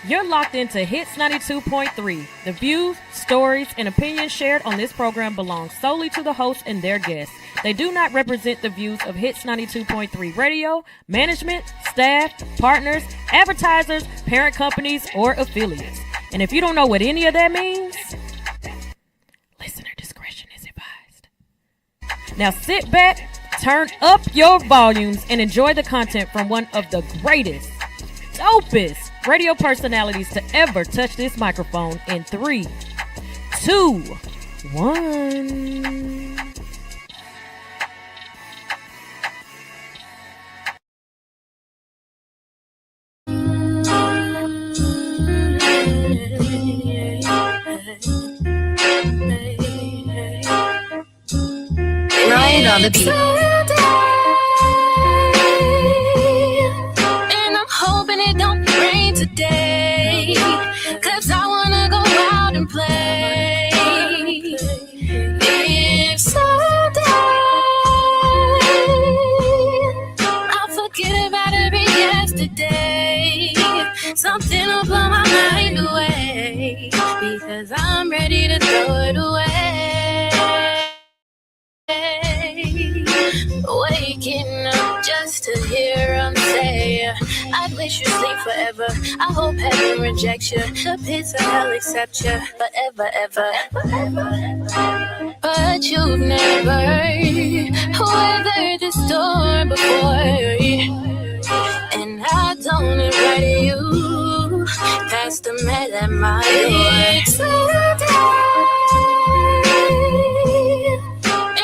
You're locked into Hits 92.3. The views, stories, and opinions shared on this program belong solely to the host and their guests. They do not represent the views of Hits 92.3 Radio, management, staff, partners, advertisers, parent companies, or affiliates. And if you don't know what any of that means, listener discretion is advised. Now sit back, turn up your volumes, and enjoy the content from one of the greatest, dopest radio personalities to ever touch this microphone in 3, 2, 1. Ryan on the beat. Today, 'cause I wanna go out and play. If someday I'll forget about every yesterday, something will blow my mind away, because I'm ready to throw it away. Waking up just to hear them say, I wish you sleep forever. I hope heaven rejects you. The pits of hell accept you forever, ever. But you've never weathered the storm before, and I don't invite you past the man at my door.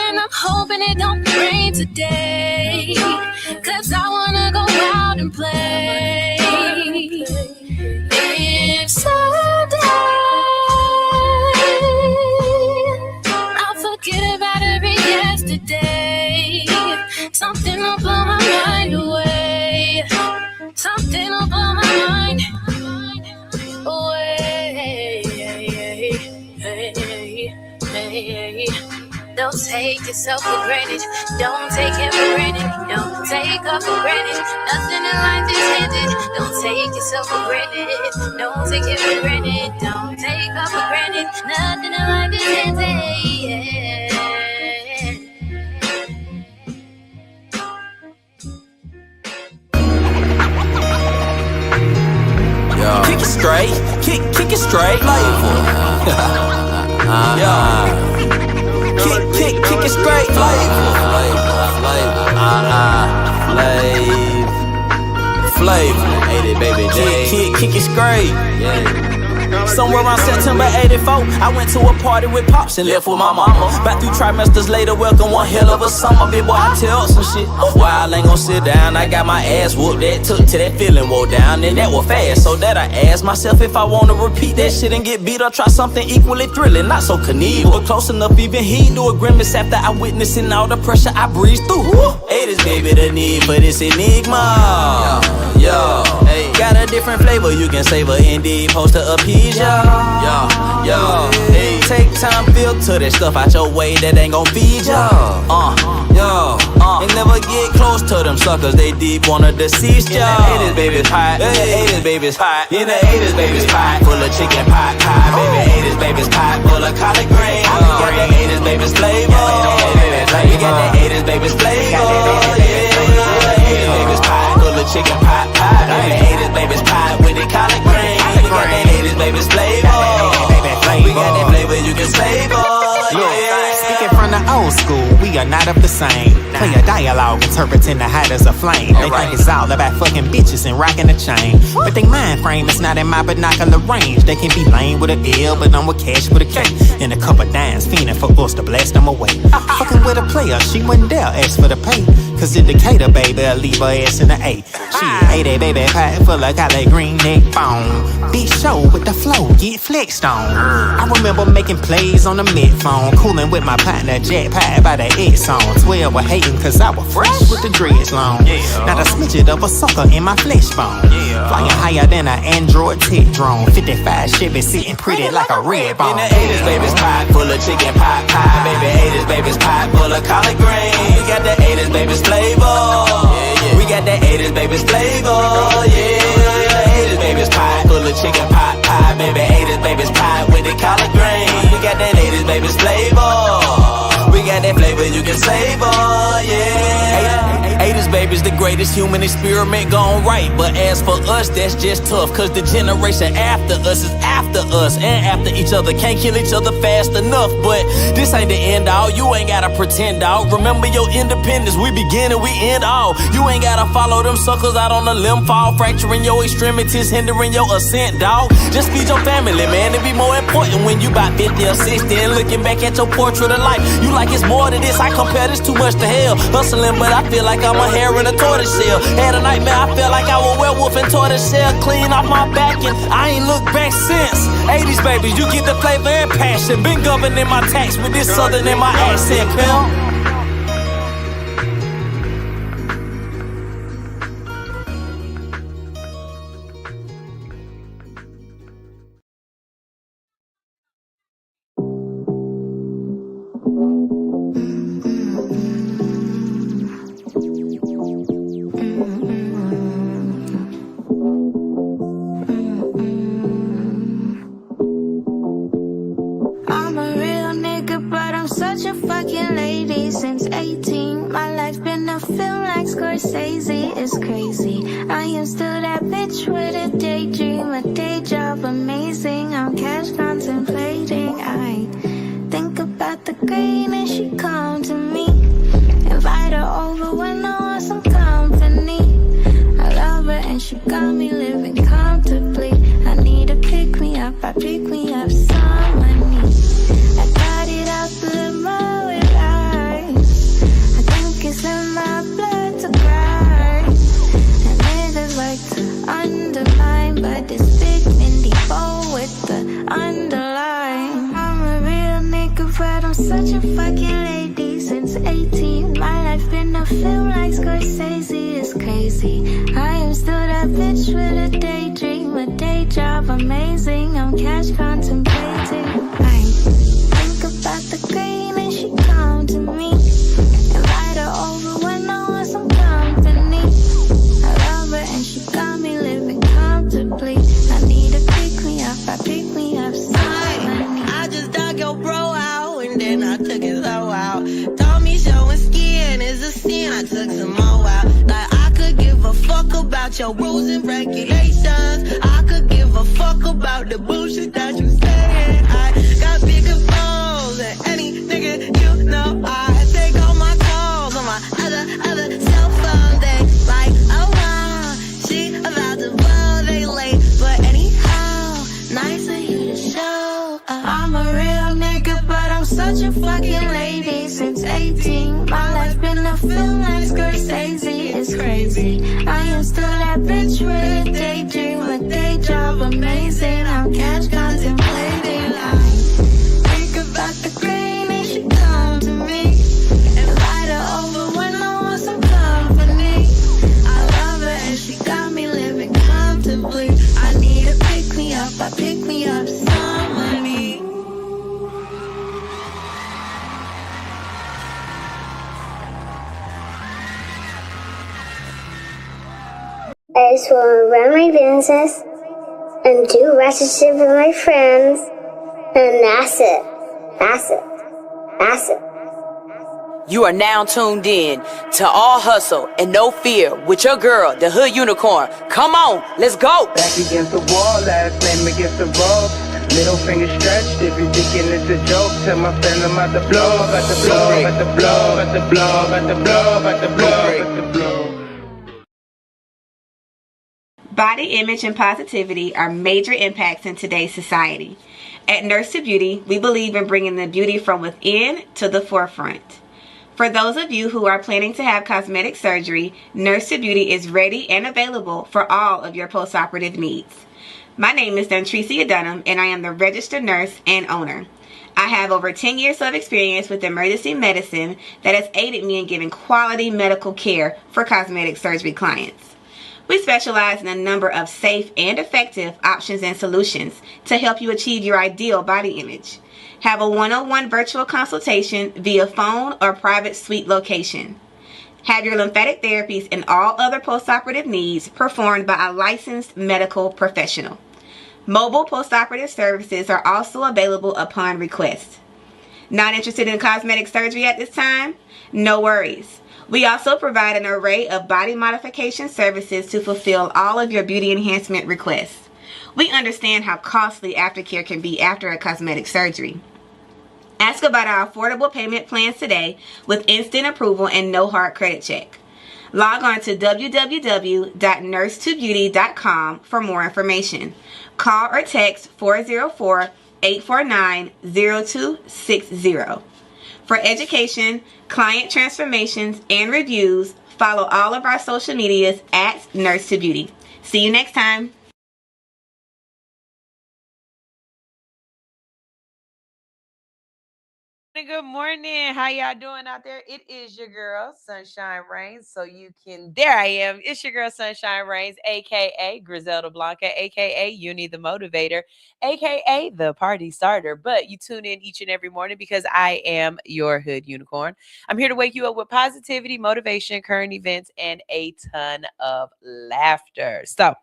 And I'm hoping it don't rain today, 'cause I wanna go out and play. If someday I'll forget about every yesterday, something will blow my mind away. Something will blow my mind away. Don't take yourself for granted. Don't take it for granted. Don't take up for granted. Nothing in life is handed. Don't take yourself for granted. Don't take it for granted. Don't take up for granted. Nothing in life is handed. Yo. Kick it straight. Kick it straight. Kick it straight, flavor. Ate it, baby J. Kick it straight. Yeah. Somewhere around September 84, I went to a party with Pops and left with my mama. Back 3 trimesters later, welcome one hell of a summer. Big boy, I tell some shit. While I ain't gon' sit down, I got my ass whooped. That took till that feeling wore down, and that was fast. So that I asked myself if I wanna repeat that shit and get beat or try something equally thrilling. Not so Knievel, but close enough, even he do a grimace after I witnessing all the pressure I breezed through. Hey, this baby, the need for this enigma. Yo, hey, got a different flavor, you can savor indeed, post to appease ya. Yo, hey, take time, filter that stuff out your way that ain't gon' feed ya. And never get close to them suckers, they deep wanna deceive ya. In the 80s baby's hot, in the 80s baby's hot, in the 80s baby's pot, full of chicken pot pie, baby 80s baby's pot, full of collard greens. We got that 80s baby's flavor, we got that 80s baby's flavor, yeah. 80s baby's pot, full of chicken pot pie, baby 80s baby's pot with the collard greens. We got that 80s baby's flavor, we got that flavor you can savor. Speaking from the old school, we are not of the same. Play a dialogue, interpreting the height as a flame. They think it's all about fucking bitches and rocking a chain, but they mind frame is not in my binocular range. They can be lame with a L, but I'm with cash with a K. And a couple dimes, fiending for us to blast them away. Fucking with a player, she wouldn't dare ask for the pay, 'cause the Decatur baby, I'll leave her ass in the A. She ate that baby pie full of collard green neck bone. Beat show with the flow, get flexed on. I remember making plays on the mid phone, cooling with my partner Jack Pie by the X on. 12 were hating 'cause I was fresh with the dreads long. Not a smidget of a sucker in my flesh bone. Flying higher than an Android tech drone. 55 Chevy sitting pretty like a red bone. In the 80s baby's pot, full of chicken pot pie, baby 80s baby's pot, full of collard greens. We got the 80s baby's flavor, we got that 80s baby's flavor, yeah. 80s baby's pot, full of the chicken pot pie, baby. 80s baby's pie with the collard greens. We got that 80s baby's flavor. We got that flavor you can savor, yeah. 80s baby's the greatest human experiment gone right. But as for us, that's just tough. Cause the generation after us is after us and after each other. Can't kill each other fast enough. But this ain't the end all. You ain't gotta pretend, dog. Remember your independence. We begin and we end all. You ain't gotta follow them suckers out on the limb fall, fracturing your extremities, hindering your ascent, dog. Just feed your family, man. It be more important when you about 50 or 60 and looking back at your portrait of life. You like it's more to this. I compare this too much to hell. Hustling, but I feel like I'm a hare in a tortoise shell. Had a nightmare, I felt like I was a werewolf in tortoise shell. Clean off my back and I ain't looked back since. 80s babies, you get the flavor and passion. Been governing my tax with this southern in my accent, pimp. It's crazy. I am still that bitch with a daydream, a day job amazing. I'm cash contemplating. I think about the green and she come to me. Invite her over when I want some company. I love her and she got me living comfortably. I need to pick me up, I pick me up some money. I got it out the limo with eyes. I think it's in my blood to cry. Like to underline, but it's big Mindy Bow with the underline. I'm a real nigga, but I'm such a fucking lady. Since 18, my life been a film like Scorsese. It's crazy. I am still that bitch with a daydream, a day job amazing. I'm cash contemplating. I think about the green and she come to me. Invite her over when I want some company. And she got me living comfortably. I need to pick me up, I pick me up some money. I just dug your bro out and then I took his hoe out. Told me showing skin is a sin, I took some more out. Like I could give a fuck about your rules and regulations. I could give a fuck about the bullshit that you saying. I got bigger balls than any nigga you know. I take all my calls on my other cell phone. They like, oh wow, she about to blow, they late. But anyhow, nice of you to show. I'm a real nigga, but I'm such a fucking lady. Since 18, my life been a film like Scorsese. It's crazy. I am still that bitch with a daydream, a day job amazing. I'm cash contemplating. I think about the green and she come to me. Invite her over when I want some company. I love her and she got me living comfortably. I need to pick me up, I pick me up some money. I just want to run my business and do ratchet shit with my friends, and that's it. That's it. That's it. You are now tuned in to All Hustle and No Fear with your girl, the Hood Unicorn. Come on, let's go. Back against the wall, last name against the rope. Middle finger stretched, if you're thinking it's a joke, tell my friend I'm about to blow, about to blow, about to blow, about to blow, about to blow, about to blow, about to blow. Body image and positivity are major impacts in today's society. At Nurse to Beauty, we believe in bringing the beauty from within to the forefront. For those of you who are planning to have cosmetic surgery, Nurse to Beauty is ready and available for all of your post-operative needs. My name is Dontricia Dunham, and I am the registered nurse and owner. I have over 10 years of experience with emergency medicine that has aided me in giving quality medical care for cosmetic surgery clients. We specialize in a number of safe and effective options and solutions to help you achieve your ideal body image. Have a one-on-one virtual consultation via phone or private suite location. Have your lymphatic therapies and all other post-operative needs performed by a licensed medical professional. Mobile post-operative services are also available upon request. Not interested in cosmetic surgery at this time? No worries. We also provide an array of body modification services to fulfill all of your beauty enhancement requests. We understand how costly aftercare can be after a cosmetic surgery. Ask about our affordable payment plans today with instant approval and no hard credit check. Log on to www.nurse2beauty.com for more information. Call or text 404-849-0260. For education, client transformations, and reviews, follow all of our social medias at Nurse2Beauty. See you next time. Good morning. How y'all doing out there? It is your girl, Sunshine Rains. So you can, there I am. It's your girl, Sunshine Rains, aka Griselda Blanca, aka Uni the Motivator, aka the Party Starter. But you tune in each and every morning because I am your hood unicorn. I'm here to wake you up with positivity, motivation, current events, and a ton of laughter. So,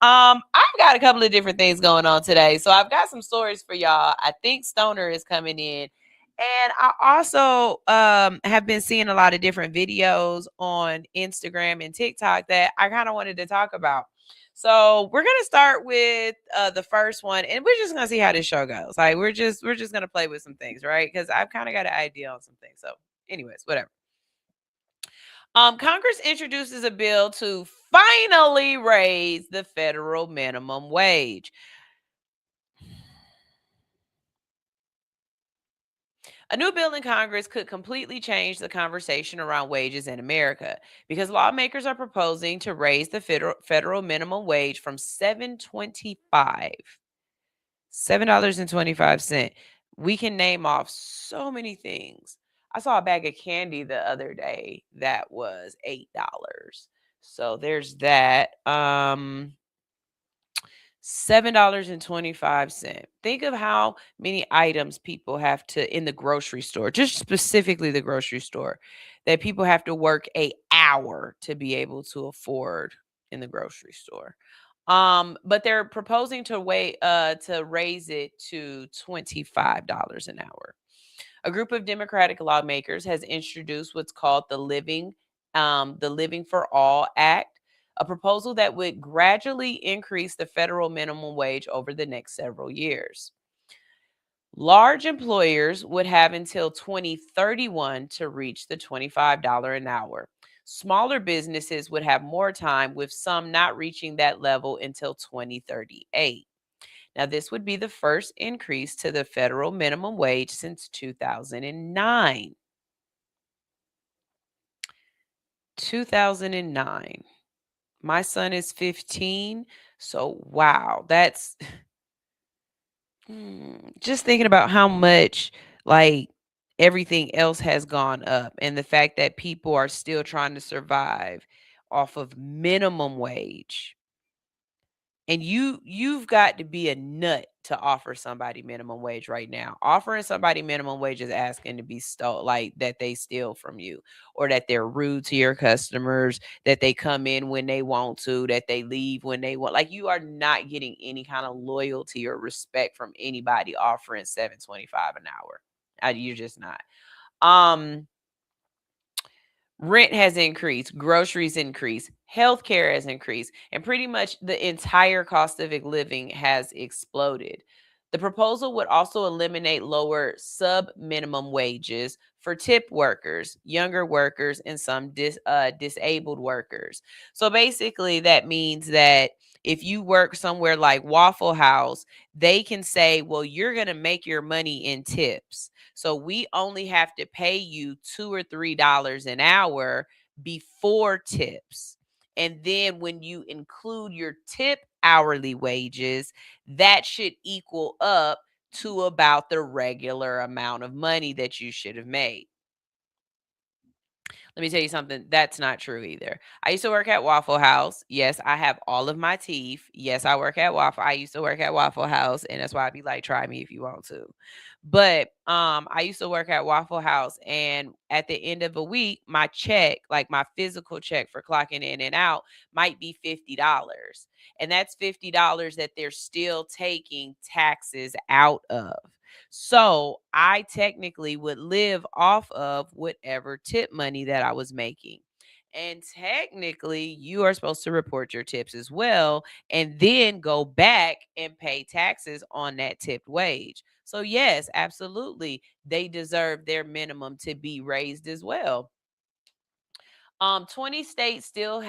I've got a couple of different things going on today. So I've got some stories for y'all. I think Stoner is coming in. And I also have been seeing a lot of different videos on Instagram and TikTok that I kind of wanted to talk about. So we're gonna start with the first one, and we're just gonna see how this show goes. Like we're just gonna play with some things, right? Because I've kind of got an idea on some things. So, anyways, whatever. Congress introduces a bill to finally raise the federal minimum wage. A new bill in Congress could completely change the conversation around wages in America because lawmakers are proposing to raise the federal minimum wage from $7.25. We can name off so many things. I saw a bag of candy the other day that was $8. So there's that. $7.25. Think of how many items people have to in the grocery store, just specifically the grocery store, that people have to work an hour to be able to afford in the grocery store. But they're proposing to raise it to $25 an hour. A group of Democratic lawmakers has introduced what's called the Living for All Act, a proposal that would gradually increase the federal minimum wage over the next several years. Large employers would have until 2031 to reach the $25 an hour. Smaller businesses would have more time, with some not reaching that level until 2038. Now, this would be the first increase to the federal minimum wage since 2009. 2009. My son is 15. So, wow, that's just thinking about how much like everything else has gone up, and the fact that people are still trying to survive off of minimum wage. And you've got to be a nut to offer somebody minimum wage right now. Offering somebody minimum wage is asking to be stole, like that they steal from you, or that they're rude to your customers, that they come in when they want to, that they leave when they want. Like you are not getting any kind of loyalty or respect from anybody offering $7.25 an hour. You're just not. Rent has increased, groceries increased, healthcare has increased, and pretty much the entire cost of living has exploded. The proposal would also eliminate lower sub-minimum wages for tip workers, younger workers, and some disabled workers. So basically, that means that if you work somewhere like Waffle House, they can say, well, you're going to make your money in tips. So we only have to pay you $2 or $3 an hour before tips. And then when you include your tip hourly wages, that should equal up to about the regular amount of money that you should have made. Let me tell you something. That's not true either. I used to work at Waffle House. Yes, I have all of my teeth. Yes, I work at Waffle. I used to work at Waffle House, and that's why I'd be like, try me if you want to. But I used to work at Waffle House, and at the end of a week, my check, like my physical check for clocking in and out, might be $50. And that's $50 that they're still taking taxes out of. So I technically would live off of whatever tip money that I was making. And technically, you are supposed to report your tips as well and then go back and pay taxes on that tipped wage. So, yes, absolutely, they deserve their minimum to be raised as well. 20 states still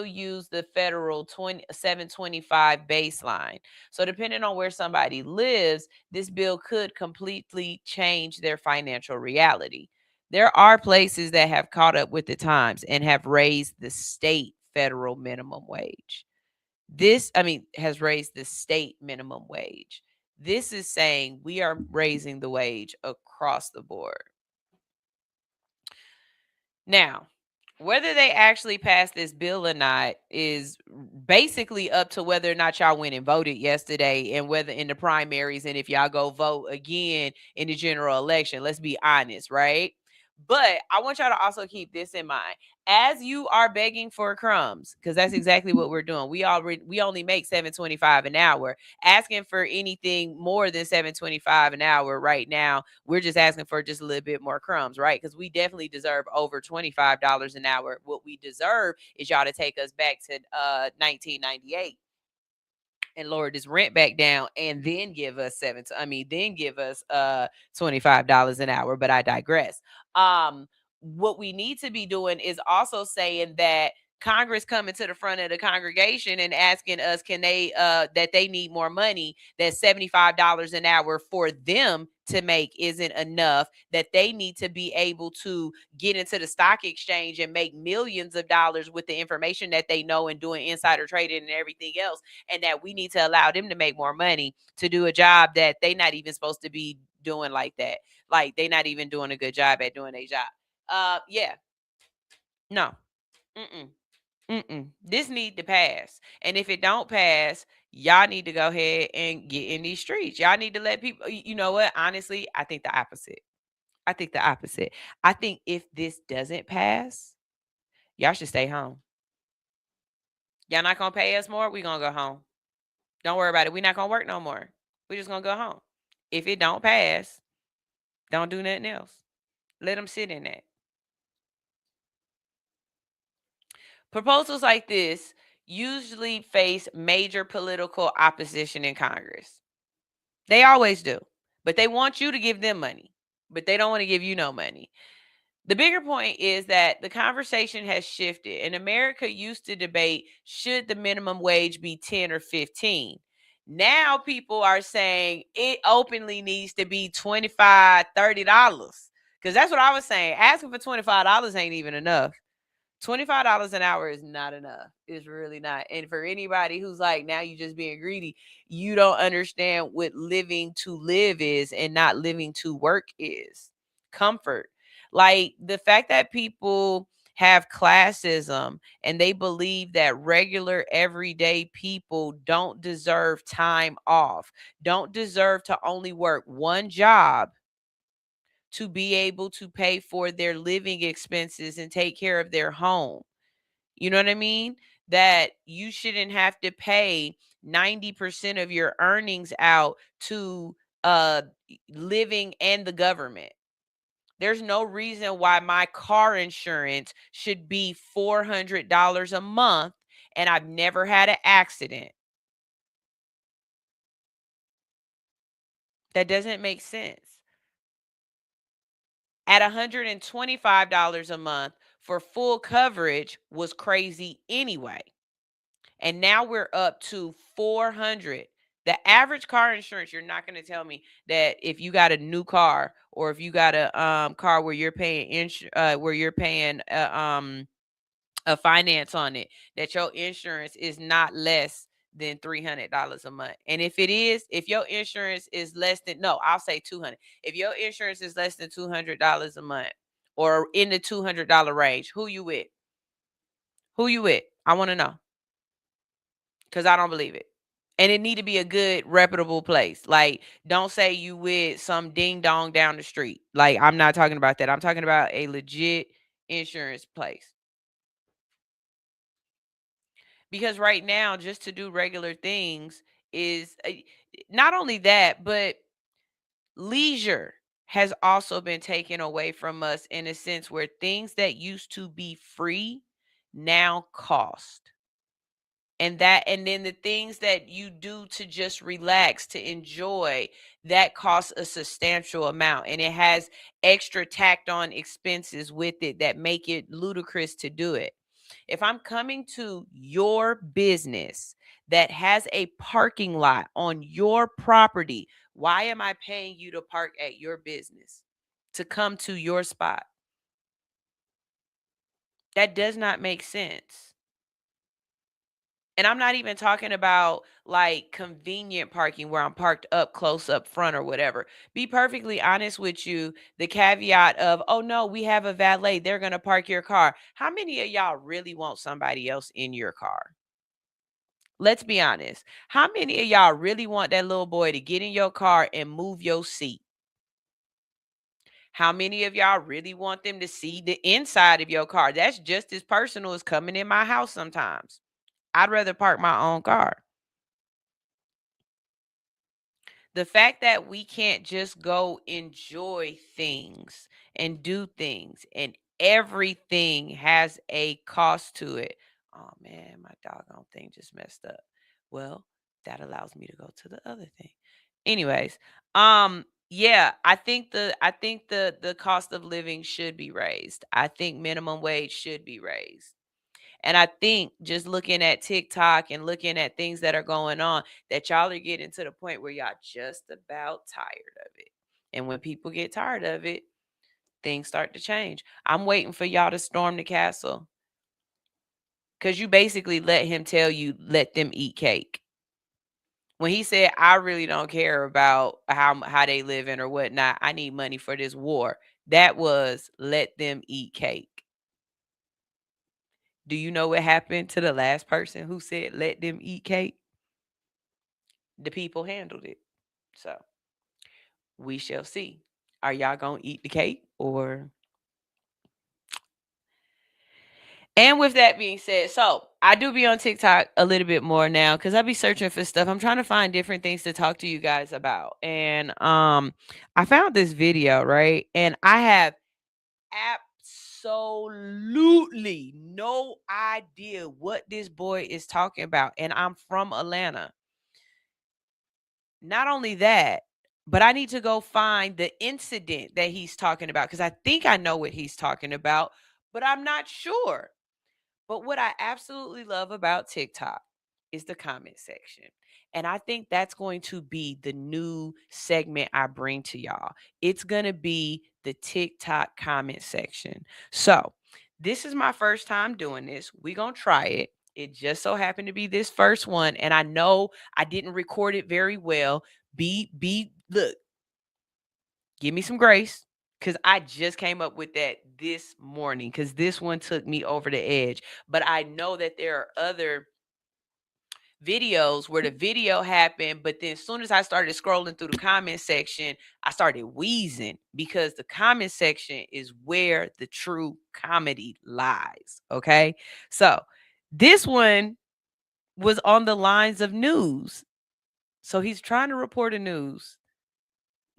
use the federal 725 baseline. So depending on where somebody lives, this bill could completely change their financial reality. There are places that have caught up with the times and have raised the state federal minimum wage. Has raised the state minimum wage. This is saying we are raising the wage across the board. Now, whether they actually pass this bill or not is basically up to whether or not y'all went and voted yesterday and whether in the primaries and if y'all go vote again in the general election. Let's be honest, right? But I want y'all to also keep this in mind. As you are begging for crumbs, because that's exactly what we're doing. We only make $7.25 an hour. Asking for anything more than $7.25 an hour right now, we're just asking for just a little bit more crumbs, right? Because we definitely deserve over $25 an hour. What we deserve is y'all to take us back to 1998 and lower this rent back down and then give us $25 an hour. But I digress. What we need to be doing is also saying that Congress coming to the front of the congregation and asking us, can they that they need more money, that $75 an hour for them to make isn't enough, that they need to be able to get into the stock exchange and make millions of dollars with the information that they know and doing insider trading and everything else, and that we need to allow them to make more money to do a job that they not even supposed to be doing like that. Like they not even doing a good job at doing their job. Yeah. No. This need to pass. And if it don't pass, y'all need to go ahead and get in these streets. Y'all need to let people, you know what? Honestly, I think the opposite. I think if this doesn't pass, y'all should stay home. Y'all not going to pay us more? We going to go home. Don't worry about it. We not going to work no more. We just going to go home. If it don't pass, don't do nothing else. Let them sit in that. Proposals like this usually face major political opposition in Congress. They always do. But they want you to give them money. But they don't want to give you no money. The bigger point is that the conversation has shifted. And America used to debate, should the minimum wage be 10 or 15? Now people are saying it openly needs to be $25, $30. Because that's what I was saying. Asking for $25 ain't even enough. $25 an hour is not enough. It's really not. And for anybody who's like, now you just being greedy, you don't understand what living to live is and not living to work is. Comfort. Like the fact that people have classism and they believe that regular everyday people don't deserve time off, don't deserve to only work one job to be able to pay for their living expenses and take care of their home. You know what I mean? That you shouldn't have to pay 90% of your earnings out to living and the government. There's no reason why my car insurance should be $400 a month and I've never had an accident. That doesn't make sense. At $125 a month for full coverage was crazy anyway. And now we're up to $400. The average car insurance, you're not going to tell me that if you got a new car or if you got a car where you're paying a finance on it, that your insurance is not less than $300 a month. And if your insurance is less than, no, I'll say $200. If your insurance is less than $200 a month, or in the $200 range. Who you with? Who you with? I want to know. Because I don't believe it. And it need to be a good, reputable place. Like, don't say you with some ding dong down the street. Like, I'm not talking about that. I'm talking about a legit insurance place. Because right now, just to do regular things is not only that, but leisure has also been taken away from us in a sense where things that used to be free now cost. And then the things that you do to just relax, to enjoy, that costs a substantial amount, and it has extra tacked on expenses with it that make it ludicrous to do it. If I'm coming to your business that has a parking lot on your property, why am I paying you to park at your business, to come to your spot? That does not make sense. And I'm not even talking about like convenient parking where I'm parked up close up front or whatever. Be perfectly honest with you. The caveat of, oh no, we have a valet, they're going to park your car. How many of y'all really want somebody else in your car? Let's be honest. How many of y'all really want that little boy to get in your car and move your seat? How many of y'all really want them to see the inside of your car? That's just as personal as coming in my house sometimes. I'd rather park my own car. The fact that we can't just go enjoy things and do things, and everything has a cost to it. Oh man, my doggone thing just messed up. Well, that allows me to go to the other thing. Anyways, yeah, I think the cost of living should be raised. I think minimum wage should be raised. And I think just looking at TikTok and looking at things that are going on, that y'all are getting to the point where y'all just about tired of it. And when people get tired of it, things start to change. I'm waiting for y'all to storm the castle. Because you basically let him tell you, let them eat cake. When he said, I really don't care about how they live in or whatnot, I need money for this war. That was let them eat cake. Do you know what happened to the last person who said let them eat cake? The people handled it. So we shall see. Are y'all gonna eat the cake or? And with that being said, so I do be on TikTok a little bit more now because I be searching for stuff. I'm trying to find different things to talk to you guys about. And I found this video, right? And I have absolutely no idea what this boy is talking about. And I'm from Atlanta. Not only that, but I need to go find the incident that he's talking about because I think I know what he's talking about, but I'm not sure. But what I absolutely love about TikTok is the comment section. And I think that's going to be the new segment I bring to y'all. It's going to be the TikTok comment section. So, this is my first time doing this. We're going to try it. It just so happened to be this first one. And I know I didn't record it very well. Look, give me some grace. Because I just came up with that this morning because this one took me over the edge. But I know that there are other videos where the video happened, but then as soon as I started scrolling through the comment section, I started wheezing because the comment section is where the true comedy lies. Okay. So this one was on the lines of news. So he's trying to report a news.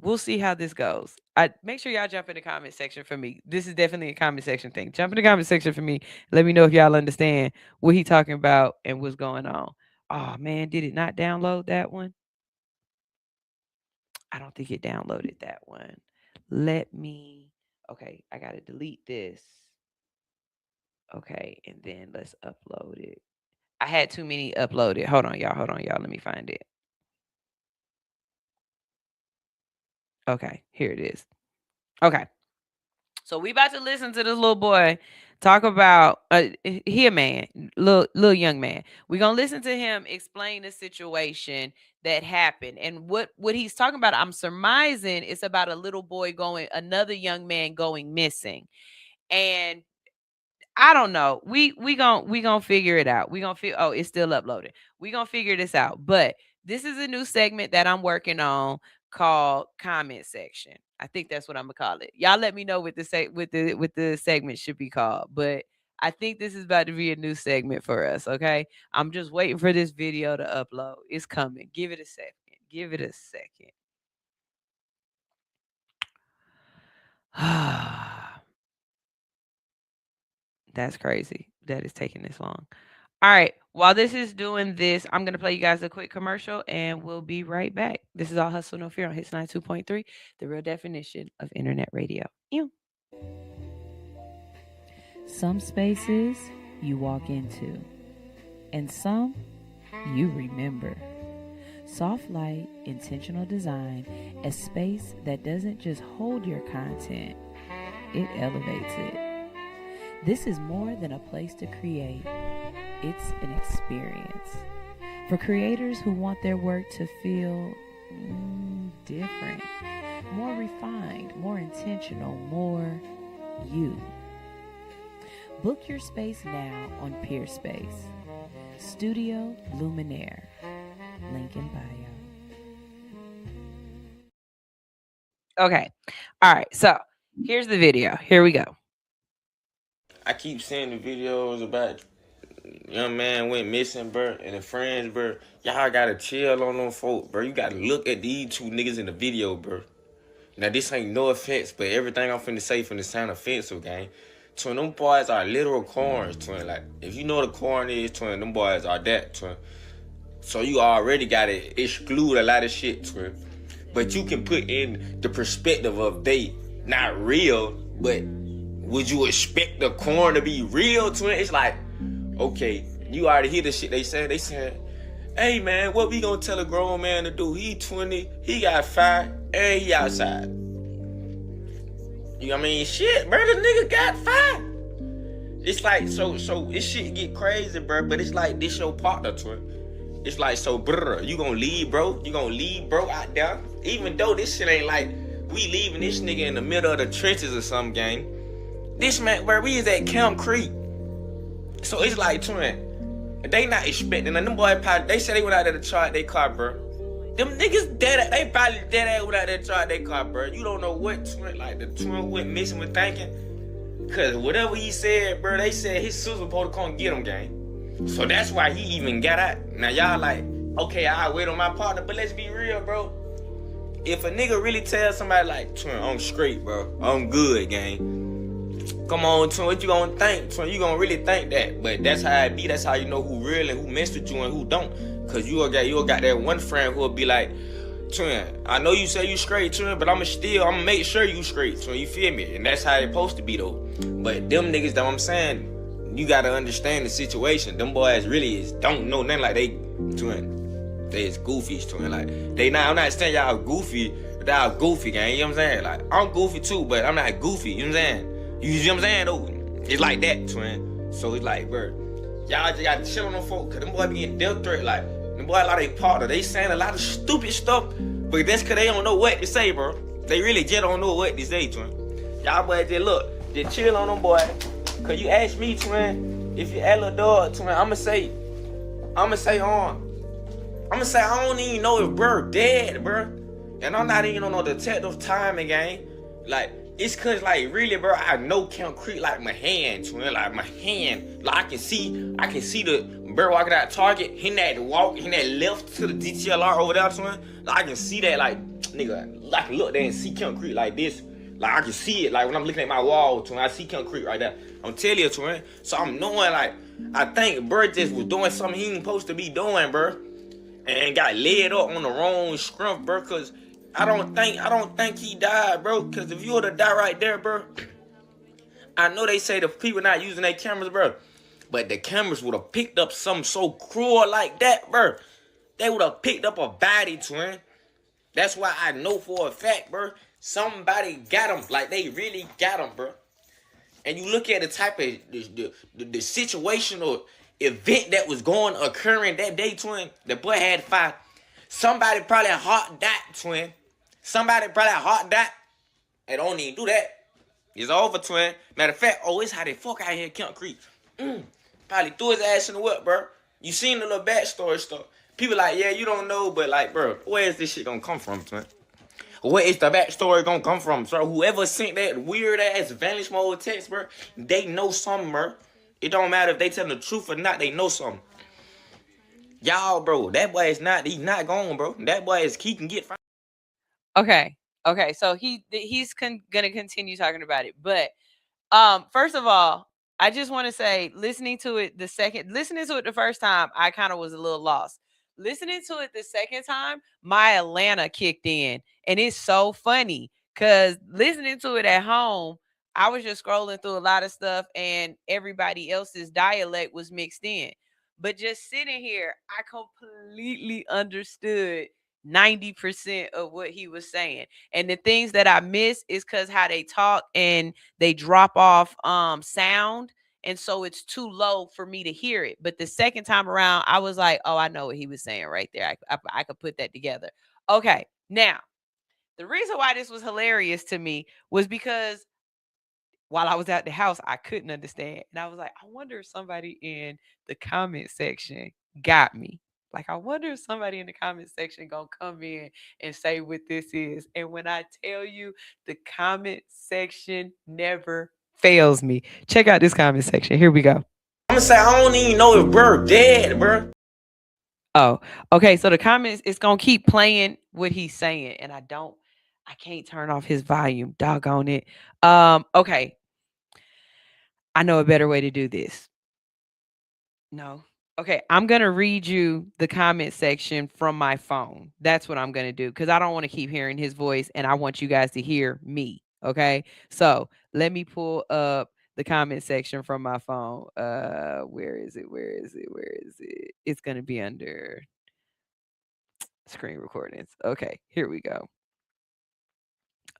We'll see how this goes. Make sure y'all jump in the comment section for me. This is definitely a comment section thing. Jump in the comment section for me. Let me know if y'all understand what he talking about and what's going on. Oh man, did it not download that one? I don't think it downloaded that one. Okay, I gotta delete this. Okay, and then let's upload it. I had too many uploaded. Hold on, y'all. Let me find it. Okay, here it is. Okay. So we about to listen to this little boy talk about he a man, little young man. We're gonna listen to him explain the situation that happened. And what he's talking about, I'm surmising it's about a little boy another young man going missing. And I don't know. We gonna figure it out. We gonna oh, it's still uploaded. We gonna figure this out. But this is a new segment that I'm working on called comment section. I think that's what I'm gonna call it. Y'all let me know what the segment should be called. But I think this is about to be a new segment for us. Okay. I'm just waiting for this video to upload. It's coming. Give it a second. Give it a second. That's crazy that it's taking this long. All right. While this is doing this, I'm going to play you guys a quick commercial and we'll be right back. This is All Hustle No Fear on Hits 92.3, the real definition of internet radio. Ew. Some spaces you walk into, and some you remember. Soft light, intentional design, a space that doesn't just hold your content, it elevates it. This is more than a place to create. It's an experience. For creators who want their work to feel different, more refined, more intentional, more you. Book your space now on Peerspace. Studio Luminaire. Link in bio. Okay. All right. So here's the video. Here we go. I keep seeing the videos about young man went missing, bro, and the friends, bro. Y'all gotta chill on them folk, bro. You gotta look at these two niggas in the video, bro. Now, this ain't no offense, but everything I'm finna say finna sound offensive, gang. Twin, them boys are literal corns, twin. Like, if you know what a corn is, twin, them boys are that, twin. So you already gotta exclude a lot of shit, twin. But you can put in the perspective of they not real, but would you expect the corn to be real, twin? It's like, okay, you already hear the shit they said. They said, hey, man, what we gonna tell a grown man to do? He 20, he got fired, and he outside. You know what I mean? Shit, bro, the nigga got fired. It's like, so this shit get crazy, bro, but it's like this your partner, twin. It's like, so, brr, you gonna leave, bro? You gonna leave, bro, out there? Even though this shit ain't like, we leaving this nigga in the middle of the trenches or some gang. This man, bro, we is at Camp Creek. So it's like, twin, they not expecting. And them boys probably, they said they went out there to charge their car, bro. Them niggas dead, they probably dead ass went out there to charge their car, bro. You don't know what twin, like the twin went missing with thinking. Cause whatever he said, bro, they said his sister supposed to come get him, gang. So that's why he even got out. Now y'all like, okay, I'll wait on my partner, but let's be real, bro. If a nigga really tell somebody like, twin, I'm straight, bro, I'm good, gang. Come on, twin, what you gonna think, twin? You gonna really think that. But that's how it be. That's how you know who real and who messed with you and who don't. Cause you got that one friend who'll be like, twin, I know you say you straight, twin, but I'ma make sure you straight, twin, you feel me? And that's how it's supposed to be, though. But them niggas, that I'm saying, you gotta understand the situation. Them boys really don't know nothing, like they, twin, they is goofies, twin. Like, I'm not saying y'all goofy, but y'all goofy, gang, you know what I'm saying? Like, I'm goofy too, but I'm not goofy, you know what I'm saying? You see what I'm saying, though? It's like that, twin. So it's like, bro, y'all just gotta chill on them folk, cause them boys be getting death threat. Like, them boys, a lot of they partner, they saying a lot of stupid stuff, but that's cause they don't know what to say, bro. They really just don't know what to say, twin. Y'all boys just look, just chill on them boys. Cause you ask me, twin, if you add little dog, twin, I'ma say, I don't even know if bro dead, bro. And I'm not even on no detective timing, gang. Like, it's cause like really, bro, I know Camp Creek like my hand, twin, like my hand. Like I can see the bro walking out Target, he had to walk, he had left to the DTLR over there, twin. Like I can see that, like, nigga, I can look there and see Camp Creek like this. Like I can see it, like when I'm looking at my wall, twin, I see Camp Creek right there. I'm telling you, twin. So I'm knowing, like, I think bro just was doing something he ain't supposed to be doing, bro. And got led up on the wrong scruff, bro, cause I don't think he died, bro. Cause if you were to die right there, bro, I know they say the people not using their cameras, bro, but the cameras would have picked up something so cruel like that, bro. They would have picked up a body, twin. That's why I know for a fact, bro. Somebody got him, like they really got him, bro. and you look at the type of the situation or event that was occurring that day, twin, the boy had 5. Somebody probably hot dot, twin. Somebody probably hot dot. Hey, don't even do that. It's over, twin. Matter of fact, it's how they fuck out here in Kemp Creek. Probably threw his ass in the whip, bro. You seen the little backstory stuff. People like, yeah, you don't know, but like, bro, where is this shit gonna come from, twin? Where is the backstory gonna come from? So whoever sent that weird ass vanish mode text, bro, they know something, bro. It don't matter if they tell the truth or not, they know something. Y'all, bro, that boy is not, he's not gone, bro. That boy is, he can get fine. Okay. So he's gonna continue talking about it. But first of all, I just want to say, listening to it the first time, I kind of was a little lost. Listening to it the second time, my Atlanta kicked in. And it's so funny because listening to it at home, I was just scrolling through a lot of stuff and everybody else's dialect was mixed in. But just sitting here, I completely understood 90% of what he was saying. And the things that I miss is because how they talk and they drop off sound. And so it's too low for me to hear it. But the second time around, I was like, oh, I know what he was saying right there. I could put that together. Okay. Now, the reason why this was hilarious to me was because while I was at the house, I couldn't understand. And I was like, I wonder if somebody in the comment section got me. Like, I wonder if somebody in the comment section gonna come in and say what this is. And when I tell you, the comment section never fails me. Check out this comment section. Here we go. I'm gonna say, I don't even know if bro dead, bro. Oh, okay. So the comments, it's gonna keep playing what he's saying, and I can't turn off his volume. Doggone it. Okay. I know a better way to do this. No. Okay, I'm going to read you the comment section from my phone. That's what I'm going to do because I don't want to keep hearing his voice and I want you guys to hear me. Okay, so let me pull up the comment section from my phone. Where is it? It's going to be under screen recordings. Okay, here we go.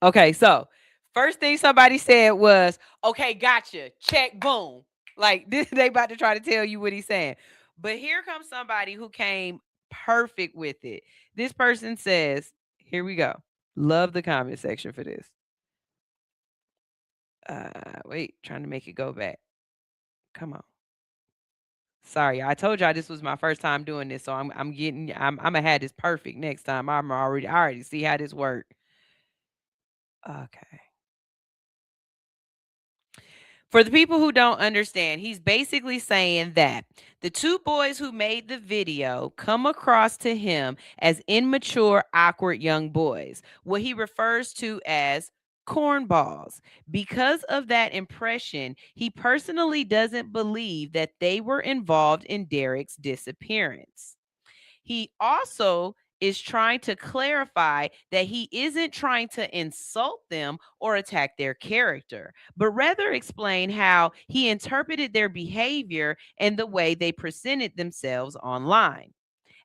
Okay, so first thing somebody said was, okay, gotcha, check, boom. Like this, they about to try to tell you what he's saying. But here comes somebody who came perfect with it. This person says, here we go. Love the comment section for this. Wait, trying to make it go back. Come on. Sorry, I told y'all this was my first time doing this, so I'm gonna have this perfect next time. I already see how this works. Okay. For the people who don't understand, he's basically saying that the 2 boys who made the video come across to him as immature, awkward young boys, what he refers to as cornballs. Because of that impression, he personally doesn't believe that they were involved in Derek's disappearance. He also is trying to clarify that he isn't trying to insult them or attack their character, but rather explain how he interpreted their behavior and the way they presented themselves online.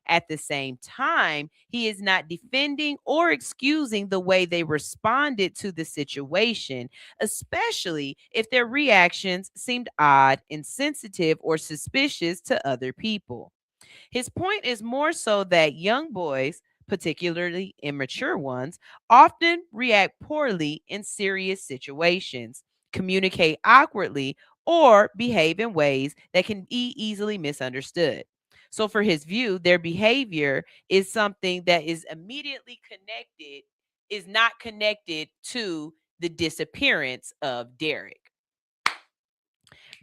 At the same time, he is not defending or excusing the way they responded to the situation, especially if their reactions seemed odd, insensitive, or suspicious to other people. His point is more so that young boys, particularly immature ones, often react poorly in serious situations, communicate awkwardly, or behave in ways that can be easily misunderstood. So, for his view, their behavior is something that is immediately connected, is not connected to the disappearance of Derek.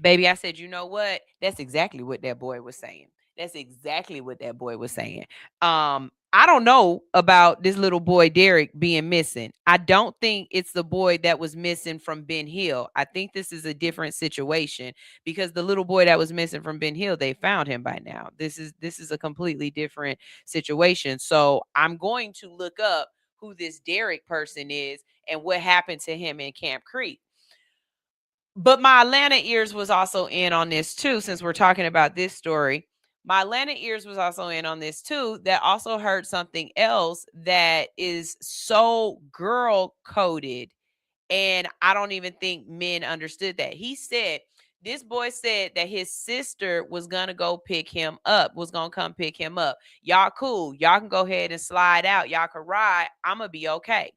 Baby, I said, you know what? That's exactly what that boy was saying. I don't know about this little boy Derek being missing. I don't think it's the boy that was missing from Ben Hill. I think this is a different situation because the little boy that was missing from Ben Hill, they found him by now. This is a completely different situation. So I'm going to look up who this Derek person is and what happened to him in Camp Creek. But my Atlanta ears was also in on this too, since we're talking about this story. My Atlanta ears was also in on this too, that also heard something else that is so girl coded And I don't even think men understood that. He said, this boy said that his sister was going to go pick him up, was going to come pick him up. Y'all cool. Y'all can go ahead and slide out. Y'all can ride. I'm going to be okay.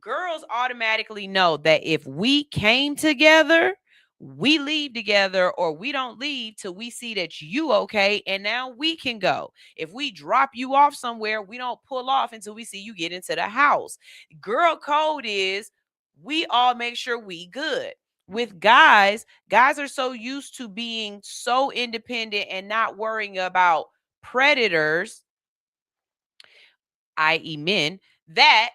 Girls automatically know that if we came together, we leave together, or we don't leave till we see that you okay, and now we can go. If we drop you off somewhere, we don't pull off until we see you get into the house. Girl code is we all make sure we good. With guys are so used to being so independent and not worrying about predators, i.e. men, that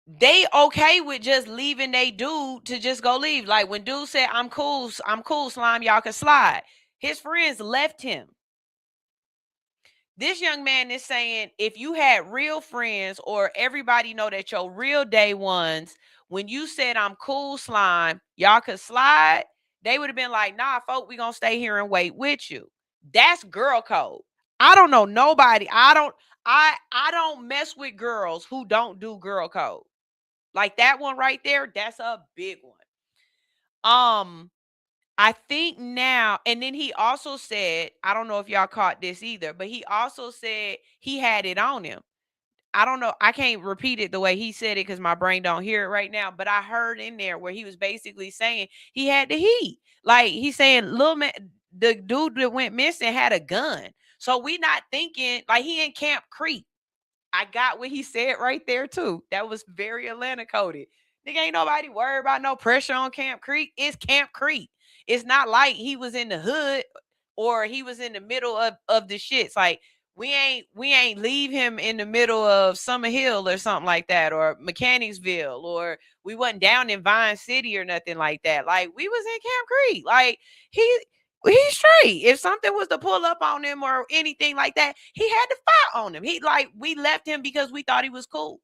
they okay with just leaving they dude to just go leave. Like when dude said, I'm cool, Slime, y'all can slide. His friends left him. This young man is saying, if you had real friends, or everybody know that your real day ones, when you said, I'm cool, Slime, y'all could slide, they would have been like, nah, folk, we gonna stay here and wait with you. That's girl code. I don't know nobody. I don't mess with girls who don't do girl code. Like that one right there, that's a big one. I think now, and then he also said, I don't know if y'all caught this either, but he also said he had it on him. I don't know. I can't repeat it the way he said it because my brain don't hear it right now. But I heard in there where he was basically saying he had the heat. Like he's saying, little man, the dude that went missing had a gun. So we not thinking like he in Camp Creek. I got what he said right there too. That was very Atlanta coded. Nigga, ain't nobody worried about no pressure on Camp Creek. It's Camp Creek. It's not like he was in the hood or he was in the middle of the shits. Like we ain't leave him in the middle of Summer Hill or something like that, or Mechanicsville, or we wasn't down in Vine City or nothing like that. Like we was in Camp Creek. Like he's straight. If something was to pull up on him or anything like that, he had to fight on him. We left him because we thought he was cool.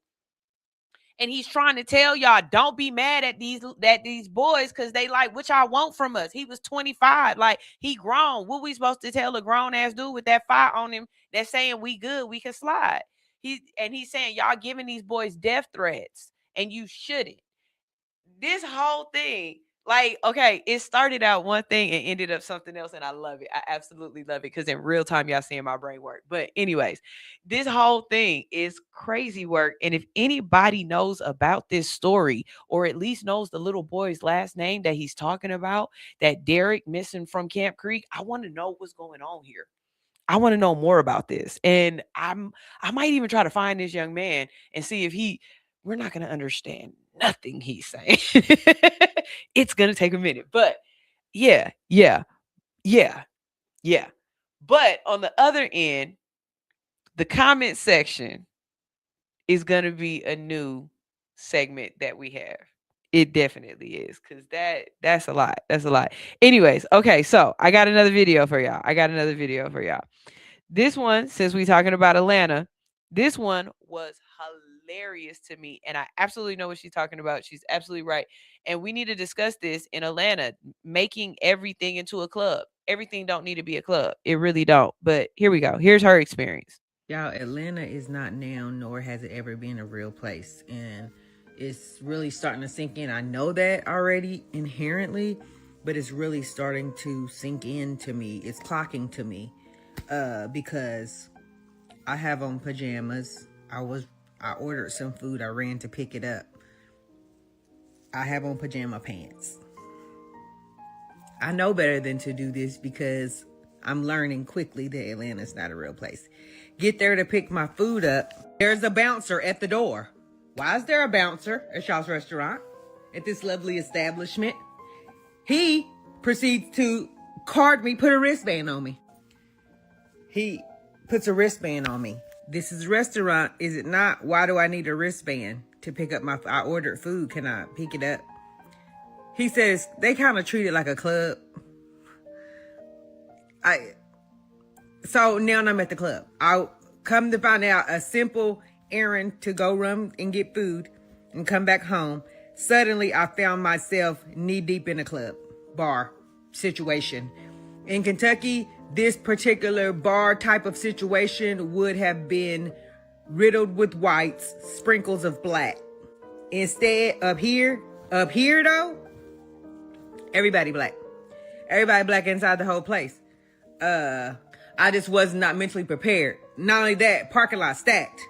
And he's trying to tell y'all, don't be mad at these boys because they like what y'all want from us. He was 25. Like he grown. What we supposed to tell a grown ass dude with that fire on him that's saying we good, we can slide? He's saying y'all giving these boys death threats and you shouldn't. This whole thing, like, okay, it started out one thing and ended up something else, and I love it. I absolutely love it because in real time, y'all seeing my brain work. But anyways, this whole thing is crazy work, and if anybody knows about this story, or at least knows the little boy's last name that he's talking about, that Derek missing from Camp Creek, I want to know what's going on here. I want to know more about this, and I might even try to find this young man and see if we're not going to understand nothing he's saying. It's going to take a minute, but yeah. But on the other end, the comment section is going to be a new segment that we have. It definitely is, because that's a lot. That's a lot. Anyways, okay, so I got another video for y'all. This one, since we're talking about Atlanta, this one was hilarious to me, and I absolutely know what she's talking about. She's absolutely right, and we need to discuss this in Atlanta, making everything into a club. Everything don't need to be a club. It really don't. But here we go. Here's her experience. Y'all, Atlanta is not now, nor has it ever been a real place, and it's really starting to sink in. I know that already inherently, but it's really starting to sink in to me. It's clocking to me. Because I have on pajamas. I ordered some food. I ran to pick it up. I have on pajama pants. I know better than to do this because I'm learning quickly that Atlanta's not a real place. Get there to pick my food up. There's a bouncer at the door. Why is there a bouncer at y'all's restaurant? At this lovely establishment? He proceeds to card me, put a wristband on me. He puts a wristband on me. This is a restaurant, is it not? Why do I need a wristband to pick up I ordered food. Can I pick it up? He says they kind of treat it like a club. So now I'm at the club. I'll come to find out a simple errand to go run and get food and come back home. Suddenly I found myself knee deep in a club, bar situation. In Kentucky, this particular bar type of situation would have been riddled with whites, sprinkles of black. Instead, up here, Up here, though, everybody black. Everybody black inside the whole place. I just was not mentally prepared. Not only that, parking lot stacked.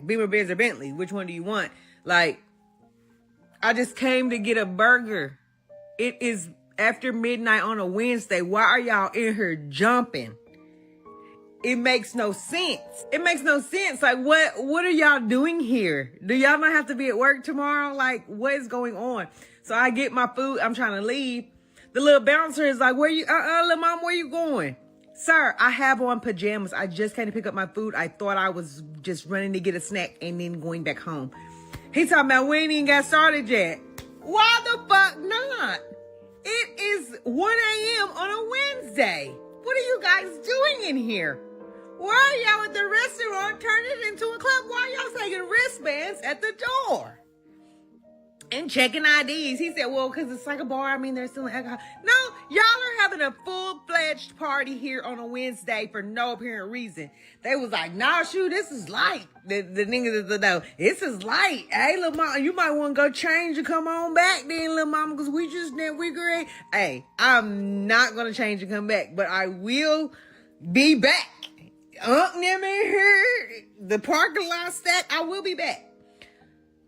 Beamer, Benz, or Bentley. Which one do you want? Like, I just came to get a burger. It is after midnight on a Wednesday. Why are y'all in here jumping? It makes no sense. Like, what are y'all doing here? Do y'all not have to be at work tomorrow? Like, what is going on? So I get my food. I'm trying to leave. The little bouncer is like, little mom, where you going? Sir, I have on pajamas. I just came to pick up my food. I thought I was just running to get a snack and then going back home. He talking about we ain't even got started yet. Why the fuck not? It is 1 a.m. on a Wednesday. What are you guys doing in here? Why are y'all at the restaurant turning it into a club? Why are y'all taking wristbands at the door? And checking IDs. He said, well, because it's like a bar. I mean, they're selling alcohol. No, y'all are having a full-fledged party here on a Wednesday for no apparent reason. They was like, nah, shoot, this is light. The niggas, no, this is light. Hey, little mama, you might want to go change and come on back then, little mama, because we great. Hey, I'm not going to change and come back, but I will be back. Them in here, the parking lot stack, I will be back.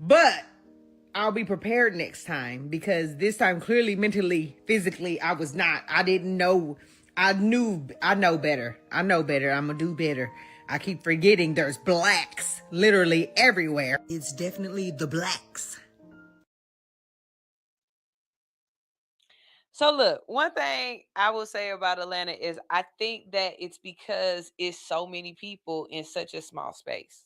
But I'll be prepared next time, because this time, clearly, mentally, physically, I was not. I didn't know. I know better. I'm going to do better. I keep forgetting there's blacks literally everywhere. It's definitely the blacks. So look, one thing I will say about Atlanta is I think that it's because it's so many people in such a small space.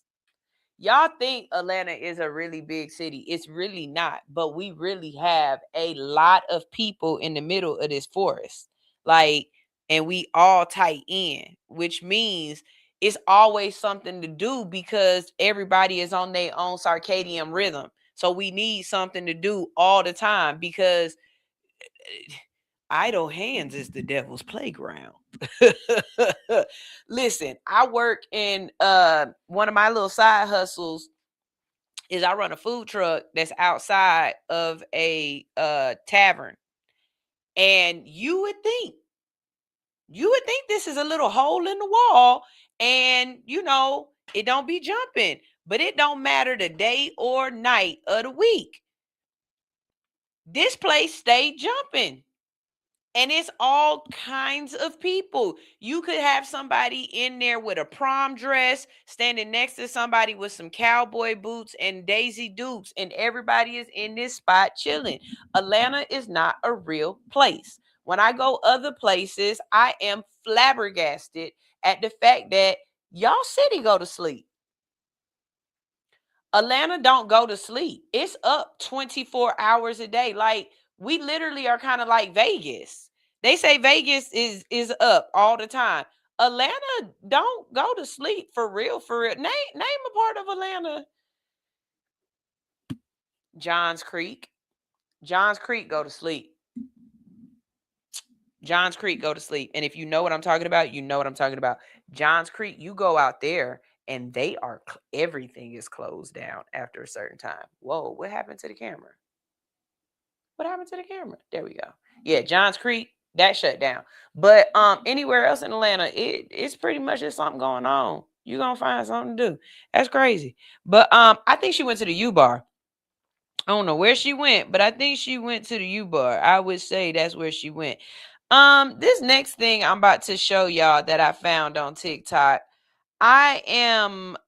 Y'all think Atlanta is a really big city. It's really not, but we really have a lot of people in the middle of this forest. Like, and we all tight in, which means it's always something to do because everybody is on their own circadian rhythm. So we need something to do all the time because idle hands is the devil's playground. Listen, I work in one of my little side hustles is I run a food truck that's outside of a tavern. And you would think this is a little hole in the wall and it don't be jumping, but it don't matter the day or night of the week. This place stay jumping. And it's all kinds of people. You could have somebody in there with a prom dress standing next to somebody with some cowboy boots and Daisy Dukes, and everybody is in this spot chilling. Atlanta is not a real place. When I go other places, I am flabbergasted at the fact that y'all city go to sleep. Atlanta don't go to sleep. It's up 24 hours a day. Like, we literally are kind of like Vegas. They say Vegas is up all the time. Atlanta don't go to sleep for real, for real. Name a part of Atlanta. Johns Creek. Johns Creek go to sleep. Johns Creek go to sleep. And if you know what I'm talking about, you know what I'm talking about. Johns Creek, you go out there and everything is closed down after a certain time. Whoa, what happened to the camera? What happened to the camera? There we go. Yeah, Johns Creek, that shut down. But anywhere else in Atlanta, it's pretty much just something going on. You're gonna find something to do. That's crazy. But I think she went to the U-Bar. I don't know where she went, but I think she went to the U-Bar. I would say that's where she went. This next thing I'm about to show y'all that I found on TikTok, I am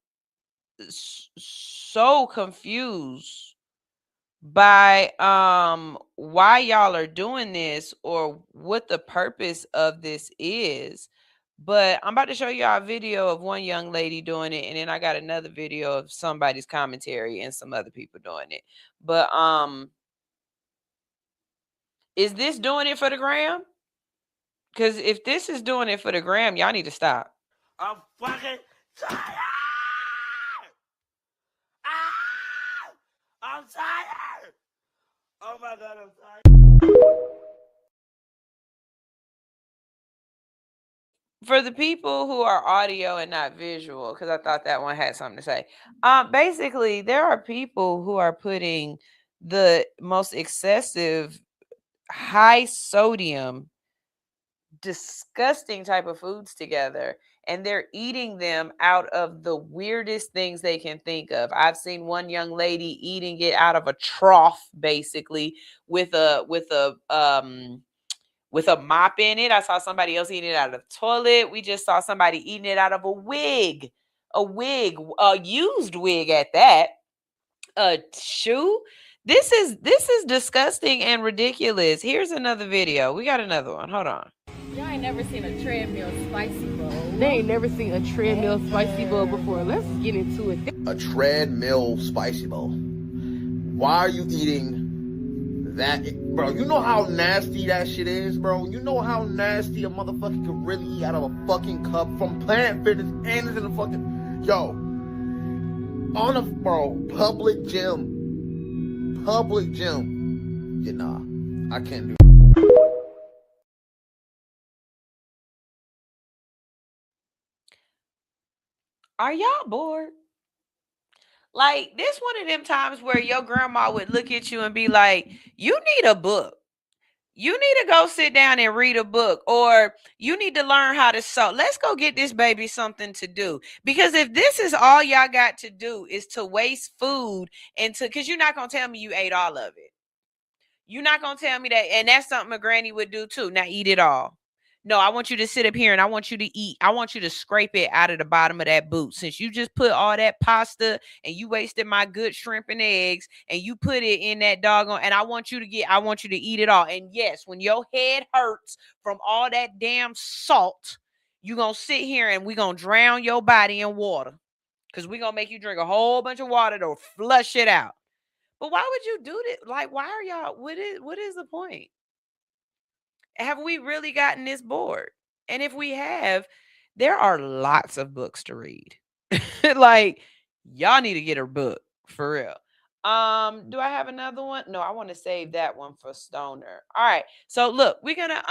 so confused by why y'all are doing this or what the purpose of this is. But I'm about to show y'all a video of one young lady doing it, and then I got another video of somebody's commentary and some other people doing it. But is this doing it for the gram? Because if this is doing it for the gram, y'all need to stop. I'm fucking tired. I'm tired. Oh my God, I'm tired. For the people who are audio and not visual, because I thought that one had something to say. Basically, there are people who are putting the most excessive, high sodium, disgusting type of foods together, and they're eating them out of the weirdest things they can think of. I've seen one young lady eating it out of a trough, basically, with a mop in it. I saw somebody else eating it out of the toilet. We just saw somebody eating it out of a wig, a used wig at that. A shoe. This is disgusting and ridiculous. Here's another video. We got another one. Hold on. Y'all ain't never seen a treadmill spicy bowl. They ain't never seen a treadmill spicy bowl before. Let's get into it. A treadmill spicy bowl. Why are you eating that? Bro, you know how nasty that shit is, bro? You know how nasty a motherfucker can really eat out of a fucking cup from Planet Fitness and it's in a fucking... Yo. On a, bro, public gym. You know, I can't do it. Are y'all bored? Like, this one of them times where your grandma would look at you and be like, you need a book. You need to go sit down and read a book, or you need to learn how to sew. Let's go get this baby something to do. Because if this is all y'all got to do is to waste food because you're not going to tell me you ate all of it. You're not going to tell me that. And that's something a granny would do too. Now eat it all. No, I want you to sit up here and I want you to eat. I want you to scrape it out of the bottom of that boot. Since you just put all that pasta and you wasted my good shrimp and eggs and you put it in that doggone, and I want you to eat it all. And yes, when your head hurts from all that damn salt, you're going to sit here and we're going to drown your body in water. Because we're going to make you drink a whole bunch of water to flush it out. But why would you do this? Like, why are y'all, what is the point? Have we really gotten this bored? And if we have, there are lots of books to read. Like, y'all need to get a book for real. Do I have another one? No, I want to save that one for Stoner. All right. So look, we're gonna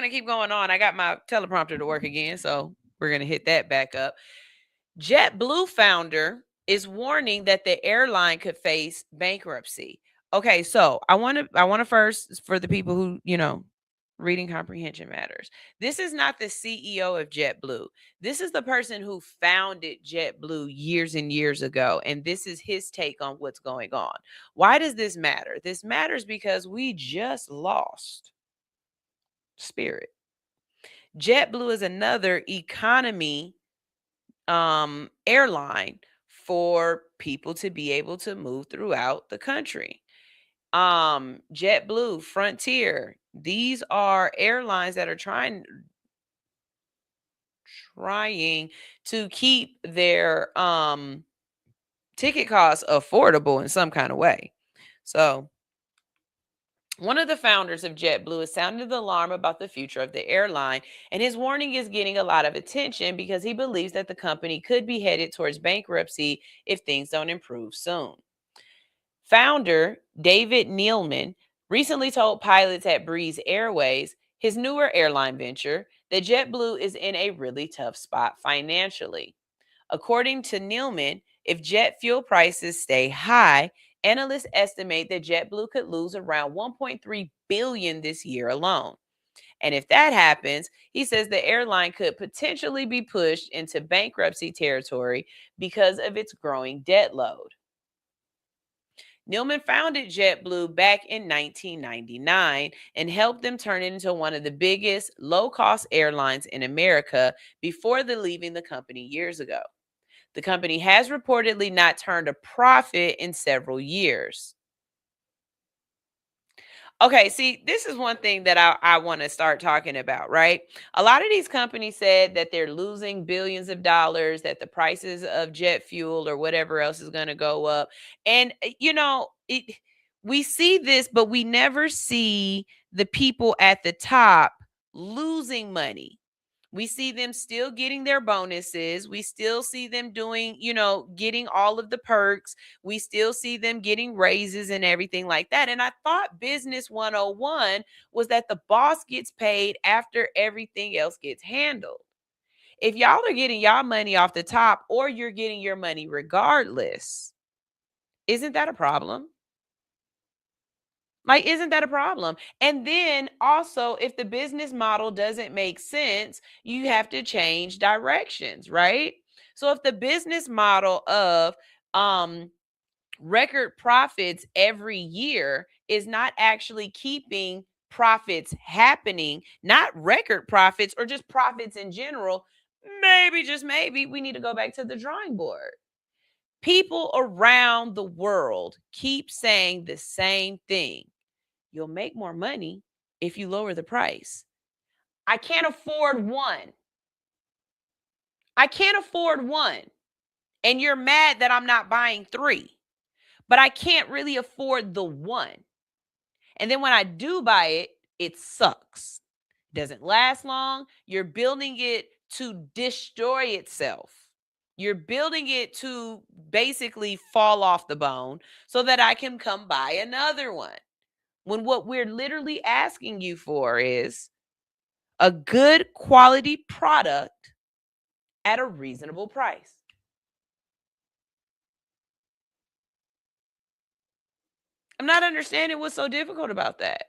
keep going on. I got my teleprompter to work again, so we're gonna hit that back up. JetBlue founder is warning that the airline could face bankruptcy. Okay, so I want to first, for the people who, reading comprehension matters. This is not the CEO of JetBlue. This is the person who founded JetBlue years and years ago, and this is his take on what's going on. Why does this matter? This matters because we just lost Spirit. JetBlue is another economy airline for people to be able to move throughout the country. JetBlue, Frontier, these are airlines that are trying to keep their ticket costs affordable in some kind of way. So one of the founders of JetBlue has sounded the alarm about the future of the airline, and his warning is getting a lot of attention because he believes that the company could be headed towards bankruptcy if things don't improve soon. Founder David Neeleman recently told pilots at Breeze Airways, his newer airline venture, that JetBlue is in a really tough spot financially. According to Neeleman, if jet fuel prices stay high, analysts estimate that JetBlue could lose around $1.3 billion this year alone. And if that happens, he says the airline could potentially be pushed into bankruptcy territory because of its growing debt load. Neeleman founded JetBlue back in 1999 and helped them turn it into one of the biggest low-cost airlines in America before leaving the company years ago. The company has reportedly not turned a profit in several years. Okay, see, this is one thing that I want to start talking about, right? A lot of these companies said that they're losing billions of dollars, that the prices of jet fuel or whatever else is going to go up. And, we see this, but we never see the people at the top losing money. We see them still getting their bonuses. We still see them doing, getting all of the perks. We still see them getting raises and everything like that. And I thought Business 101 was that the boss gets paid after everything else gets handled. If y'all are getting y'all money off the top, or you're getting your money regardless, Isn't that a problem? Like, isn't that a problem? And then also, if the business model doesn't make sense, you have to change directions, right? So if the business model of record profits every year is not actually keeping profits happening, not record profits or just profits in general, maybe, just maybe, we need to go back to the drawing board. People around the world keep saying the same thing. You'll make more money if you lower the price. I can't afford one. I can't afford one. And you're mad that I'm not buying 3. But I can't really afford the one. And then when I do buy it, it sucks. It doesn't last long. You're building it to destroy itself. You're building it to basically fall off the bone so that I can come buy another one. When what we're literally asking you for is a good quality product at a reasonable price. I'm not understanding what's so difficult about that.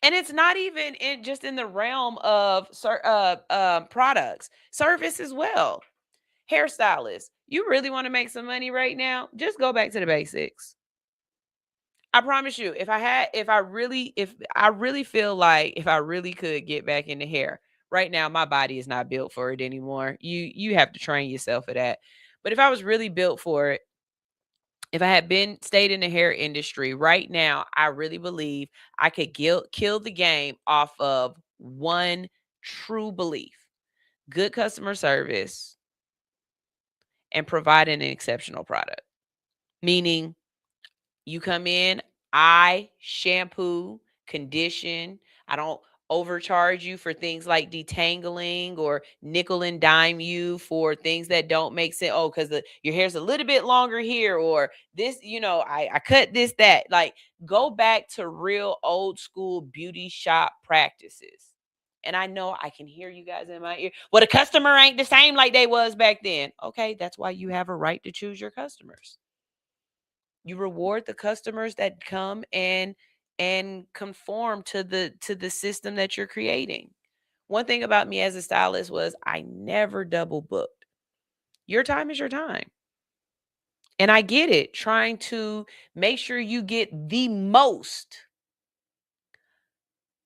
And it's not even just in the realm of products, service as well. Hairstylists, you really want to make some money right now? Just go back to the basics. I promise you, if I really feel like if I really could get back into hair right now, my body is not built for it anymore. You have to train yourself for that. But if I was really built for it, if I had stayed in the hair industry right now, I really believe I could kill the game off of one true belief: good customer service and providing an exceptional product. Meaning, you come in, I shampoo, condition. I don't overcharge you for things like detangling or nickel and dime you for things that don't make sense. Oh, because your hair's a little bit longer here, or this, I cut this, that. Like, go back to real old school beauty shop practices. And I know I can hear you guys in my ear. Well, the customer ain't the same like they was back then. Okay, that's why you have a right to choose your customers. You reward the customers that come and conform to the system that you're creating. One thing about me as a stylist was I never double booked. Your time is your time. And I get it, trying to make sure you get the most.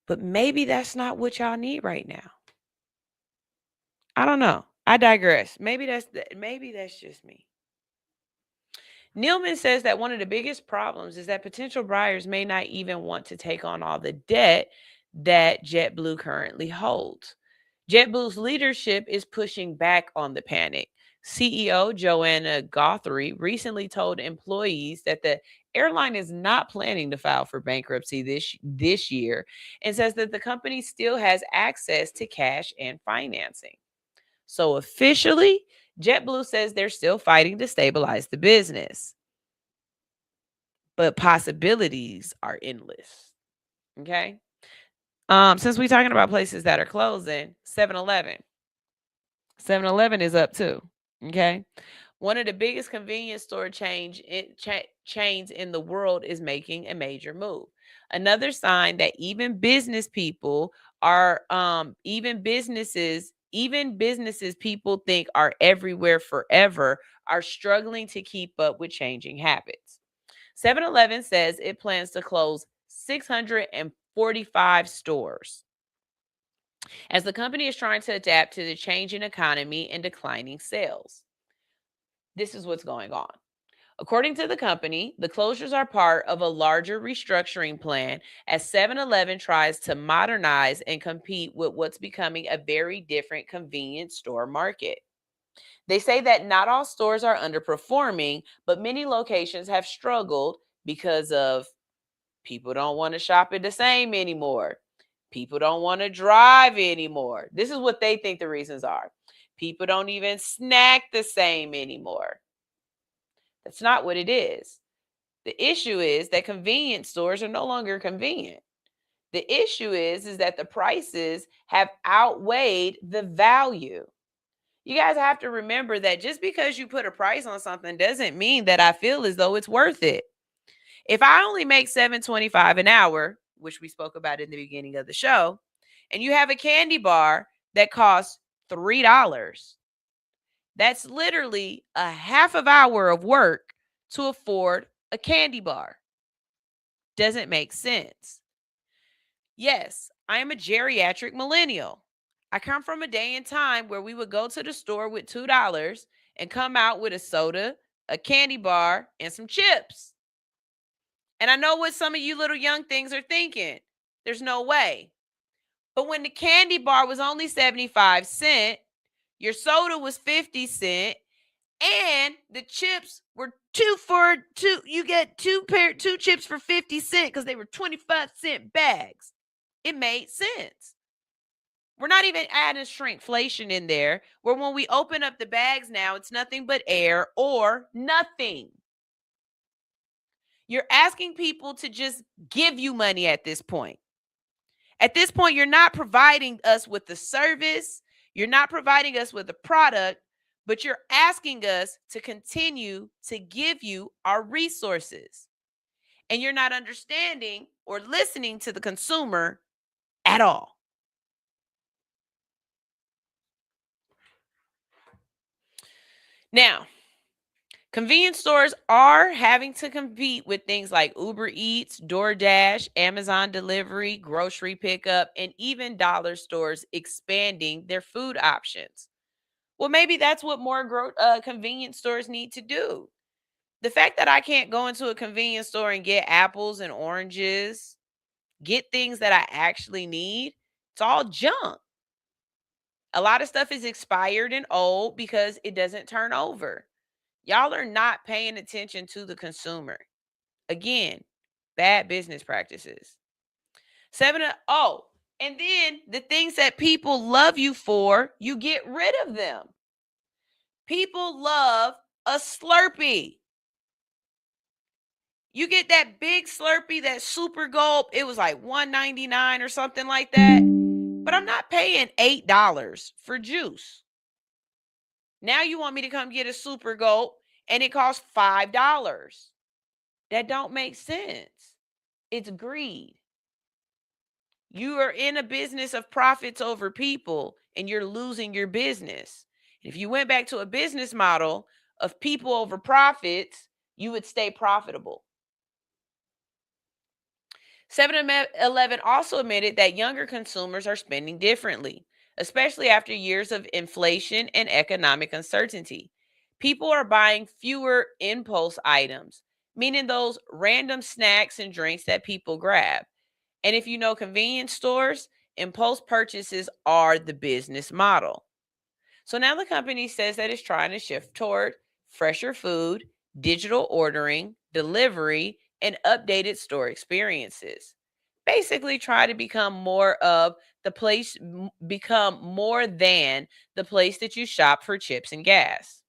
But maybe that's not what y'all need right now. I don't know. I digress. Maybe that's just me. Neilman says that one of the biggest problems is that potential buyers may not even want to take on all the debt that JetBlue currently holds. JetBlue's leadership is pushing back on the panic. CEO Joanna Guthrie recently told employees that the airline is not planning to file for bankruptcy this year, and says that the company still has access to cash and financing. So officially, JetBlue says they're still fighting to stabilize the business, but possibilities are endless. Okay. Since we're talking about places that are closing, 7-Eleven. 7-Eleven is up too. Okay. One of the biggest convenience store chains in the world is making a major move. Another sign that even businesses people think are everywhere forever are struggling to keep up with changing habits. 7-Eleven says it plans to close 645 stores as the company is trying to adapt to the changing economy and declining sales. This is what's going on. According to the company, the closures are part of a larger restructuring plan as 7-Eleven tries to modernize and compete with what's becoming a very different convenience store market. They say that not all stores are underperforming, but many locations have struggled because of people don't want to shop at the same anymore. People don't want to drive anymore. This is what they think the reasons are. People don't even snack the same anymore. That's not what it is. The issue is that convenience stores are no longer convenient. The issue is that the prices have outweighed the value. You guys have to remember that just because you put a price on something doesn't mean that I feel as though it's worth it. If I only make $7.25 an hour, which we spoke about in the beginning of the show, and you have a candy bar that costs $3, that's literally a half of hour of work to afford a candy bar. Doesn't make sense. Yes, I am a geriatric millennial. I come from a day and time where we would go to the store with $2 and come out with a soda, a candy bar, and some chips. And I know what some of you little young things are thinking. There's no way. But when the candy bar was only 75 cents, your soda was 50 cents, and the chips were you get two chips for 50 cents because they were 25-cent bags. It made sense. We're not even adding shrinkflation in there, where when we open up the bags now, it's nothing but air or nothing. You're asking people to just give you money at this point. At this point, you're not providing us with the service. You're not providing us with the product, but you're asking us to continue to give you our resources. And you're not understanding or listening to the consumer at all. Now, convenience stores are having to compete with things like Uber Eats, DoorDash, Amazon delivery, grocery pickup, and even dollar stores expanding their food options. Well, maybe that's what more convenience stores need to do. The fact that I can't go into a convenience store and get apples and oranges, get things that I actually need, it's all junk. A lot of stuff is expired and old because it doesn't turn over. Y'all are not paying attention to the consumer. Again, bad business practices. And then the things that people love you for, you get rid of them. People love a Slurpee. You get that big Slurpee, that super gulp. It was like $1.99 or something like that. But I'm not paying $8 for juice. Now you want me to come get a super gulp and it costs $5. That don't make sense. It's greed. You are in a business of profits over people and you're losing your business. If you went back to a business model of people over profits, you would stay profitable. 7-Eleven also admitted that younger consumers are spending differently, especially after years of inflation and economic uncertainty. People are buying fewer impulse items, meaning those random snacks and drinks that people grab. And if you know convenience stores, impulse purchases are the business model. So now the company says that it's trying to shift toward fresher food, digital ordering, delivery, and updated store experiences. Basically try to become more of the place, become more than the place that you shop for chips and gas.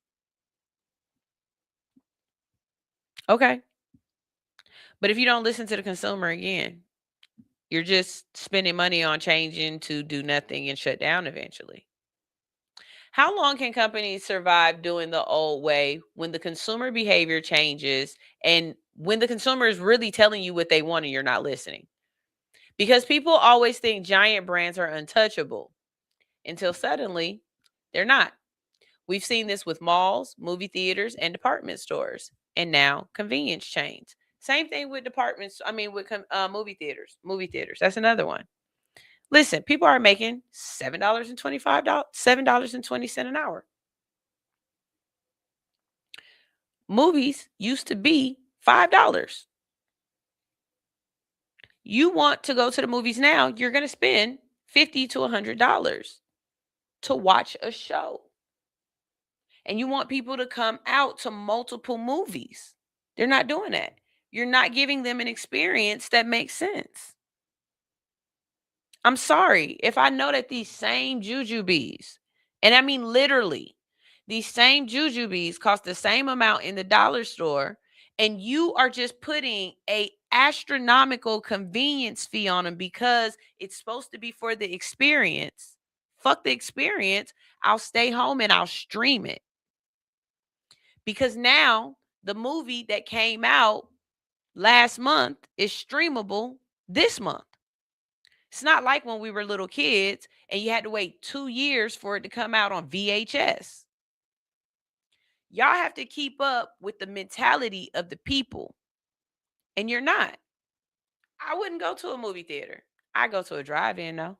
Okay. But if you don't listen to the consumer again, you're just spending money on changing to do nothing and shut down eventually. How long can companies survive doing the old way when the consumer behavior changes and when the consumer is really telling you what they want and you're not listening? Because people always think giant brands are untouchable until suddenly they're not. We've seen this with malls, movie theaters, and department stores, and now convenience chains. Same thing with movie theaters. Movie theaters. That's another one. Listen, people are making $7.20 an hour. Movies used to be $5. You want to go to the movies now, you're going to spend $50 to $100 to watch a show. And you want people to come out to multiple movies. They're not doing that. You're not giving them an experience that makes sense. I'm sorry if I know that these same jujubes, and I mean literally, these same jujubes cost the same amount in the dollar store, and you are just putting a astronomical convenience fee on them because it's supposed to be for the experience. fuck the experience. I'll stay home and I'll stream it. Because now the movie that came out last month is streamable this month. It's not like when we were little kids and you had to wait 2 years for it to come out on VHS. Y'all have to keep up with the mentality of the people. And you're not. I wouldn't go to a movie theater. I go to a drive-in though.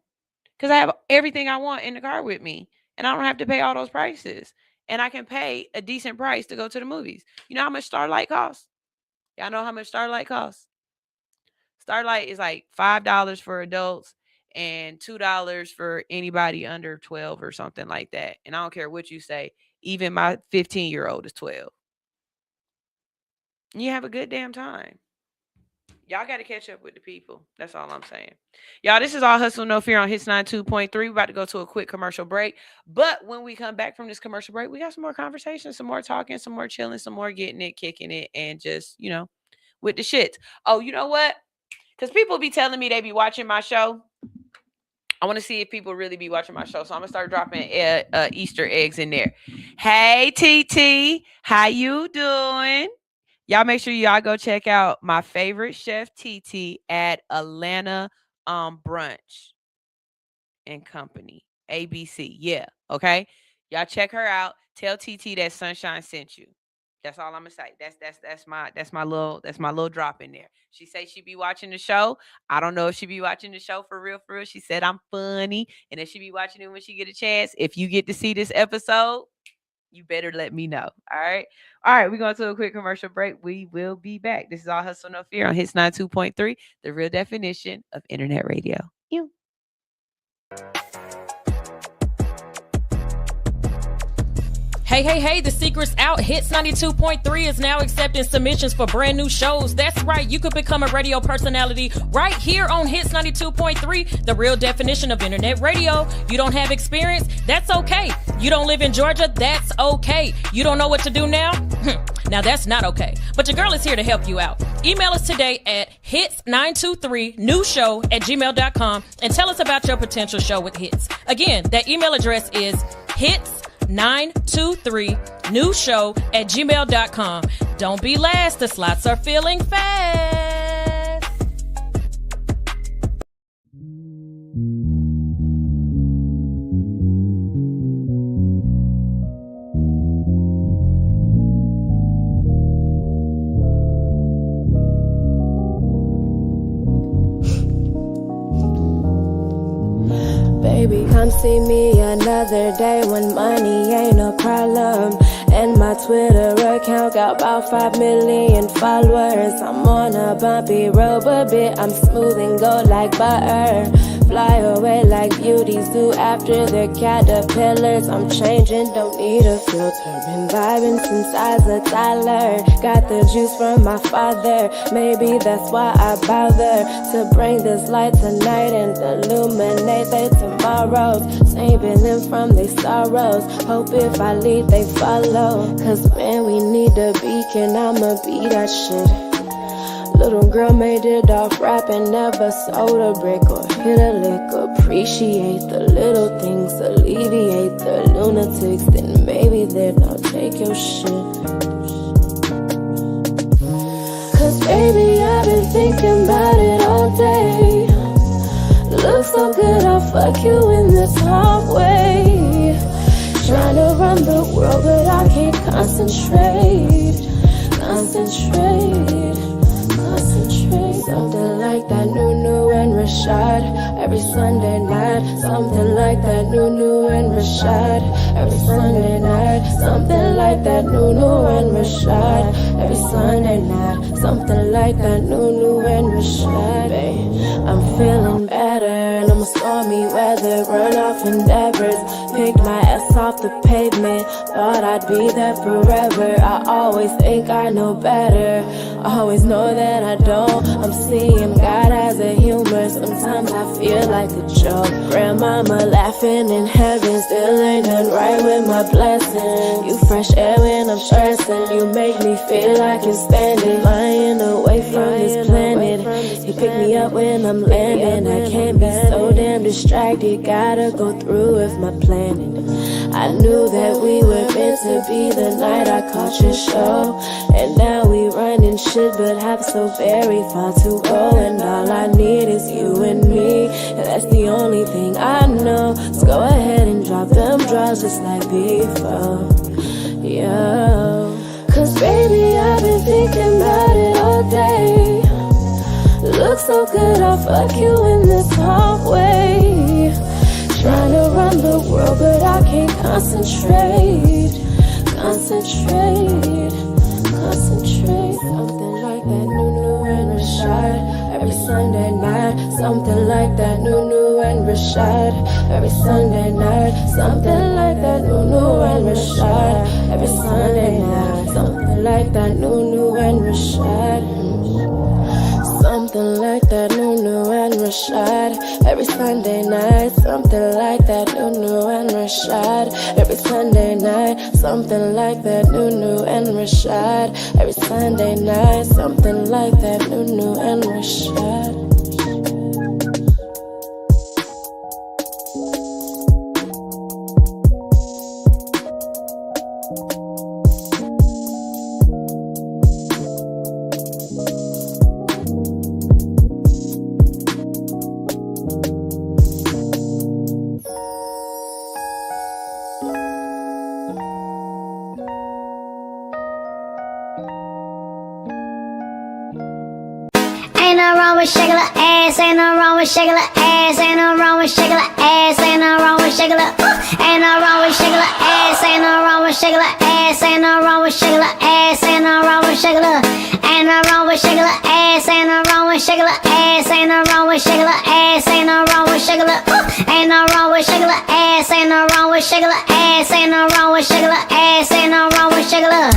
Because I have everything I want in the car with me. And I don't have to pay all those prices. And I can pay a decent price to go to the movies. You know how much Starlight costs? Y'all know how much Starlight costs? Starlight is like $5 for adults and $2 for anybody under 12 or something like that. And I don't care what you say. Even my 15-year-old is 12. And you have a good damn time. Y'all got to catch up with the people. That's all I'm saying. Y'all, this is All Hustle, No Fear on Hits 92.3. We're about to go to a quick commercial break. But when we come back from this commercial break, we got some more conversation, some more talking, some more chilling, some more getting it, kicking it, and just, you know, with the shits. Oh, you know what? Because people be telling me they be watching my show. I want to see if people really be watching my show. So I'm going to start dropping Easter eggs in there. Hey, TT. How you doing? Y'all make sure y'all go check out my favorite chef, TT, at Atlanta Brunch and Company, ABC. Yeah, okay? Y'all check her out. Tell TT that Sunshine sent you. That's all I'm gonna say. That's my little drop in there. She say she be watching the show. I don't know if she be watching the show for real. She said I'm funny, and if she be watching it when she get a chance. If you get to see this episode, you better let me know. All right. We're going to a quick commercial break. We will be back. This is All Hustle, No Fear on Hits 92.3, the real definition of internet radio. You. Hey, the secret's out. Hits 92.3 is now accepting submissions for brand new shows. That's right. You could become a radio personality right here on Hits 92.3, the real definition of internet radio. You don't have experience? That's okay. You don't live in Georgia? That's okay. You don't know what to do now? Now that's not okay. But your girl is here to help you out. Email us today at hits923newshow@gmail.com and tell us about your potential show with Hits. Again, that email address is hits923newshow@gmail.com. Don't be last. The slots are filling fast. Baby, come see me another day when money ain't a problem. And my Twitter account got about 5 million followers. I'm on a bumpy road, but I'm smooth and go like butter. Fly away like beauties do after their caterpillars. I'm changing, don't need a filter. Been vibing since I was a toddler. Got the juice from my father. Maybe that's why I bother to bring this light tonight and illuminate their tomorrows. Saving them from their sorrows. Hope if I lead, they follow. Cause man, we need a beacon. I'ma be that shit. Little girl made it off rapping, never sold a brick or hit a lick. Appreciate the little things, alleviate the lunatics. Then maybe they'll take your shit. Cause baby, I've been thinking about it all day. Looks so good, I'll fuck you in the top way. Trying to run the world, but I can't concentrate. Something like that Nunu and Rashad every Sunday night. Something like that Nunu and Rashad every Sunday night. Something like that Nunu and Rashad every Sunday night. Something like that Nunu and Rashad. Babe, I'm feeling better and I'm stormy weather. Run off endeavors. Picked my ass off the pavement. Thought I'd be there forever. I always think I know better. I always know that I don't. I'm seeing God as a humor. Sometimes I feel like a joke. Grandmama laughing in heaven. Still ain't done right with my blessing. You fresh air when I'm stressing. You make me feel like you're standing. Flying away from this planet. You pick me up when I'm landing. I can't be so damn I'm distracted, gotta go through with my planning. I knew that we were meant to be the night I caught your show. And now we running shit, but have so very far to go. And all I need is you and me, and that's the only thing I know. So go ahead and drop them draws just like before. Yo, cause baby, I've been thinking about it all day. Look so good, I'll fuck you in this hallway. Trying to run the world, but I can't concentrate. Concentrate. Something like that new and Rashad. Every Sunday night, something like that new and Rashad. Every Sunday night, something like that new and Rashad. Every Sunday night, something like that new and Rashad. Something like that new and Rashad. Every Sunday night, something like that new and Rashad. Every Sunday night, something like that new and Rashad. Every Sunday night, something like that new and Rashad. Ain't no wrong with shaking her ass, ain't no wrong with shaking her ass, ain't no wrong with shaking her ass, ain't no wrong with shaking her, ain't no wrong with shaking her ass, ain't no wrong with shaking her ass, ain't no wrong with shaking her ass, ain't no wrong with shaking her, ain't no wrong with shaking her ass, ain't no wrong with shaking her ass, ain't no wrong with shaking her ass, ain't no wrong with shaking her, ain't no wrong with shaking her ass, ain't no wrong with shaking her ass, ain't no wrong with shaking her ass, ain't no wrong with shaking her.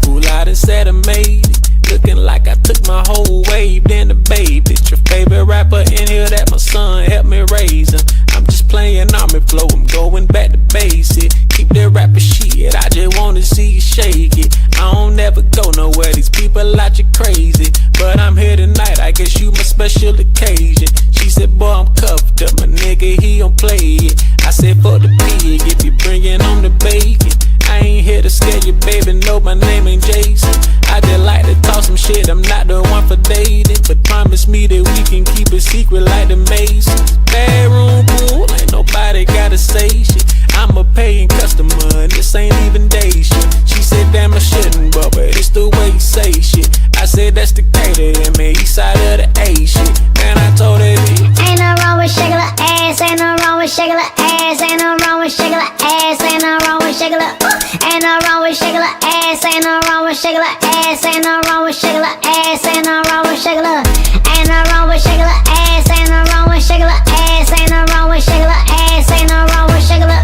Ooh, I done said I made it. Looking like I took my whole wave, then the baby. Your favorite rapper in here that my son helped me raise him. I'm just playing army flow, I'm going back to basic. Keep that rapper shit, I just wanna see you shake it. I don't never go nowhere, these people out you crazy. But I'm here tonight, I guess you my special occasion. She said, boy, I'm cuffed up, my nigga, he don't play it. I said, fuck the pig, if you bringin' home the bacon. I ain't here to scare you, baby, no, my name ain't Jason. I just like to talk some shit, I'm not the one for dating. But promise me that we can keep it secret like the Masons. Bedroom pool, ain't nobody gotta say shit. I'm a paying customer, and this ain't even day shit. She said, damn, I shouldn't, but it's the way you say shit. I said, that's the cater, and me, east side of the A shit. And I told her, ain't no wrong with shaking her ass, ain't no wrong with shaking her ass, ain't no wrong with shaking her ass, ain't no wrong with shaking her, ain't no wrong with shaking her ass, ain't no wrong with shaking her ass, ain't no wrong with shaking her ass, ain't no wrong with shaking her, ain't no wrong with shaking her ass, ain't no wrong with shaking her ass, ain't no wrong with shaking her ass, ain't no wrong with shaking her,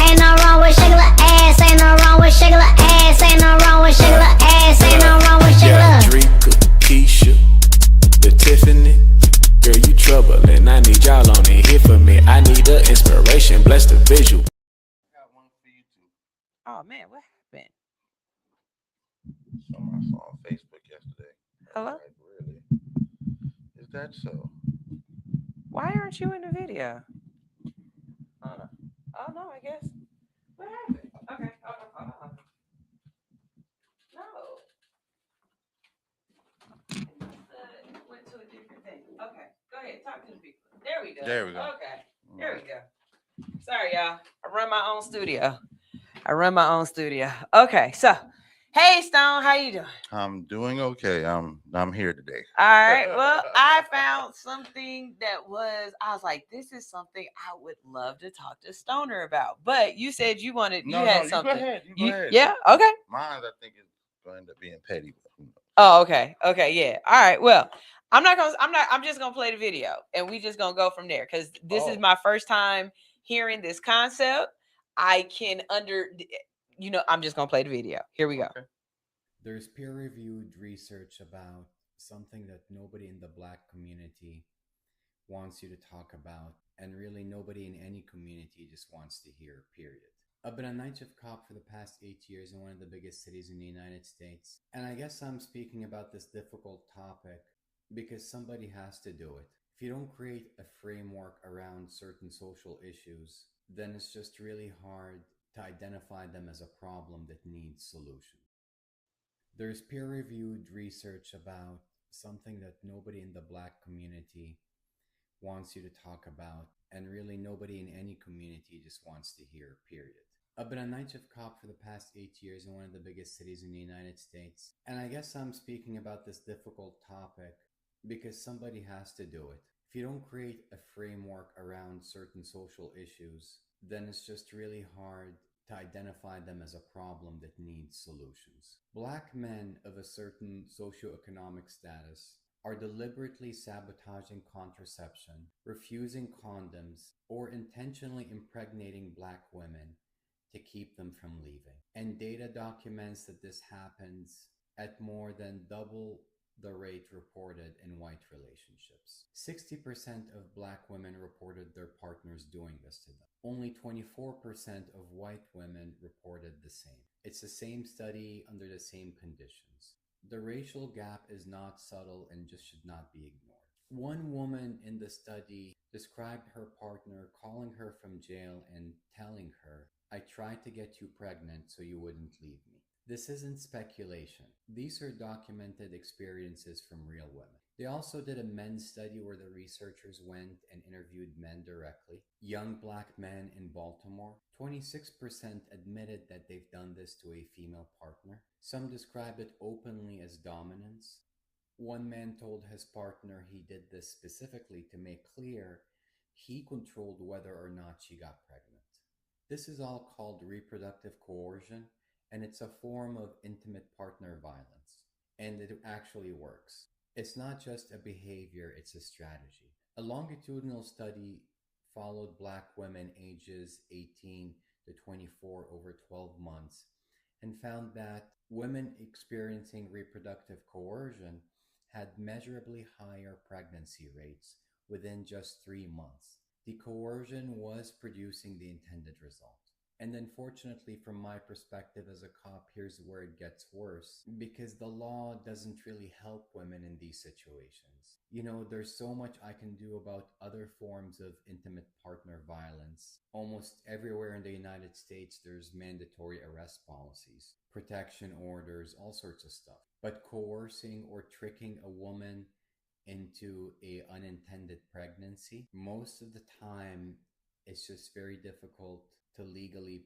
ain't no wrong with shaking her ass, ain't no wrong with shaking her ass, ain't no wrong with shaking her ass, ain't no wrong with shaking her. Drika, Keisha, the Tiffany. Girl, you trouble, and I need y'all on it here for me. I need the inspiration, bless the visual. Oh man, what happened? Something I saw on Facebook yesterday. Hello? Like, really? Is that so? Why aren't you in the video? Oh no, I guess. What happened? Okay, hold on. No. Went to a different thing. Okay, go ahead, talk to the people. There we go. There we go. Okay, there we go. Sorry, y'all. I run my own studio. Okay, so, hey, Stone, how you doing? I'm doing okay. I'm here today. All right. Well, I found something I was like, this is something I would love to talk to Stoner about. But you said you wanted, you had something. Go ahead. You go ahead. Yeah. Okay. Mine, I think, is going to end up being petty. Oh, okay. Okay. Yeah. All right. Well, I'm just going to play the video and we just going to go from there. Cause this is my first time hearing this concept. I'm just going to play the video. Here we go. Okay. There's peer-reviewed research about something that nobody in the Black community wants you to talk about, and really nobody in any community just wants to hear, period. I've been a night shift cop for the past 8 years in one of the biggest cities in the United States, and I guess I'm speaking about this difficult topic because somebody has to do it. If you don't create a framework around certain social issues, then it's just really hard to identify them as a problem that needs solution. There's peer-reviewed research about something that nobody in the Black community wants you to talk about, and really nobody in any community just wants to hear, period. I've been a night shift cop for the past 8 years in one of the biggest cities in the United States, and I guess I'm speaking about this difficult topic because somebody has to do it. If you don't create a framework around certain social issues, then it's just really hard to identify them as a problem that needs solutions. Black men of a certain socioeconomic status are deliberately sabotaging contraception, refusing condoms, or intentionally impregnating Black women to keep them from leaving. And data documents that this happens at more than double the rate reported in white relationships. 60% of Black women reported their partners doing this to them. Only 24% of white women reported the same. It's the same study under the same conditions. The racial gap is not subtle and just should not be ignored. One woman in the study described her partner calling her from jail and telling her, "I tried to get you pregnant so you wouldn't leave me." This isn't speculation. These are documented experiences from real women. They also did a men's study where the researchers went and interviewed men directly. Young Black men in Baltimore, 26% admitted that they've done this to a female partner. Some describe it openly as dominance. One man told his partner he did this specifically to make clear he controlled whether or not she got pregnant. This is all called reproductive coercion, and it's a form of intimate partner violence. And it actually works. It's not just a behavior, it's a strategy. A longitudinal study followed Black women ages 18 to 24 over 12 months and found that women experiencing reproductive coercion had measurably higher pregnancy rates within just 3 months. The coercion was producing the intended result. And unfortunately, from my perspective as a cop, here's where it gets worse, because the law doesn't really help women in these situations. You know, there's so much I can do about other forms of intimate partner violence. Almost everywhere in the United States, there's mandatory arrest policies, protection orders, all sorts of stuff. But coercing or tricking a woman into a unintended pregnancy, most of the time, it's just very difficult to legally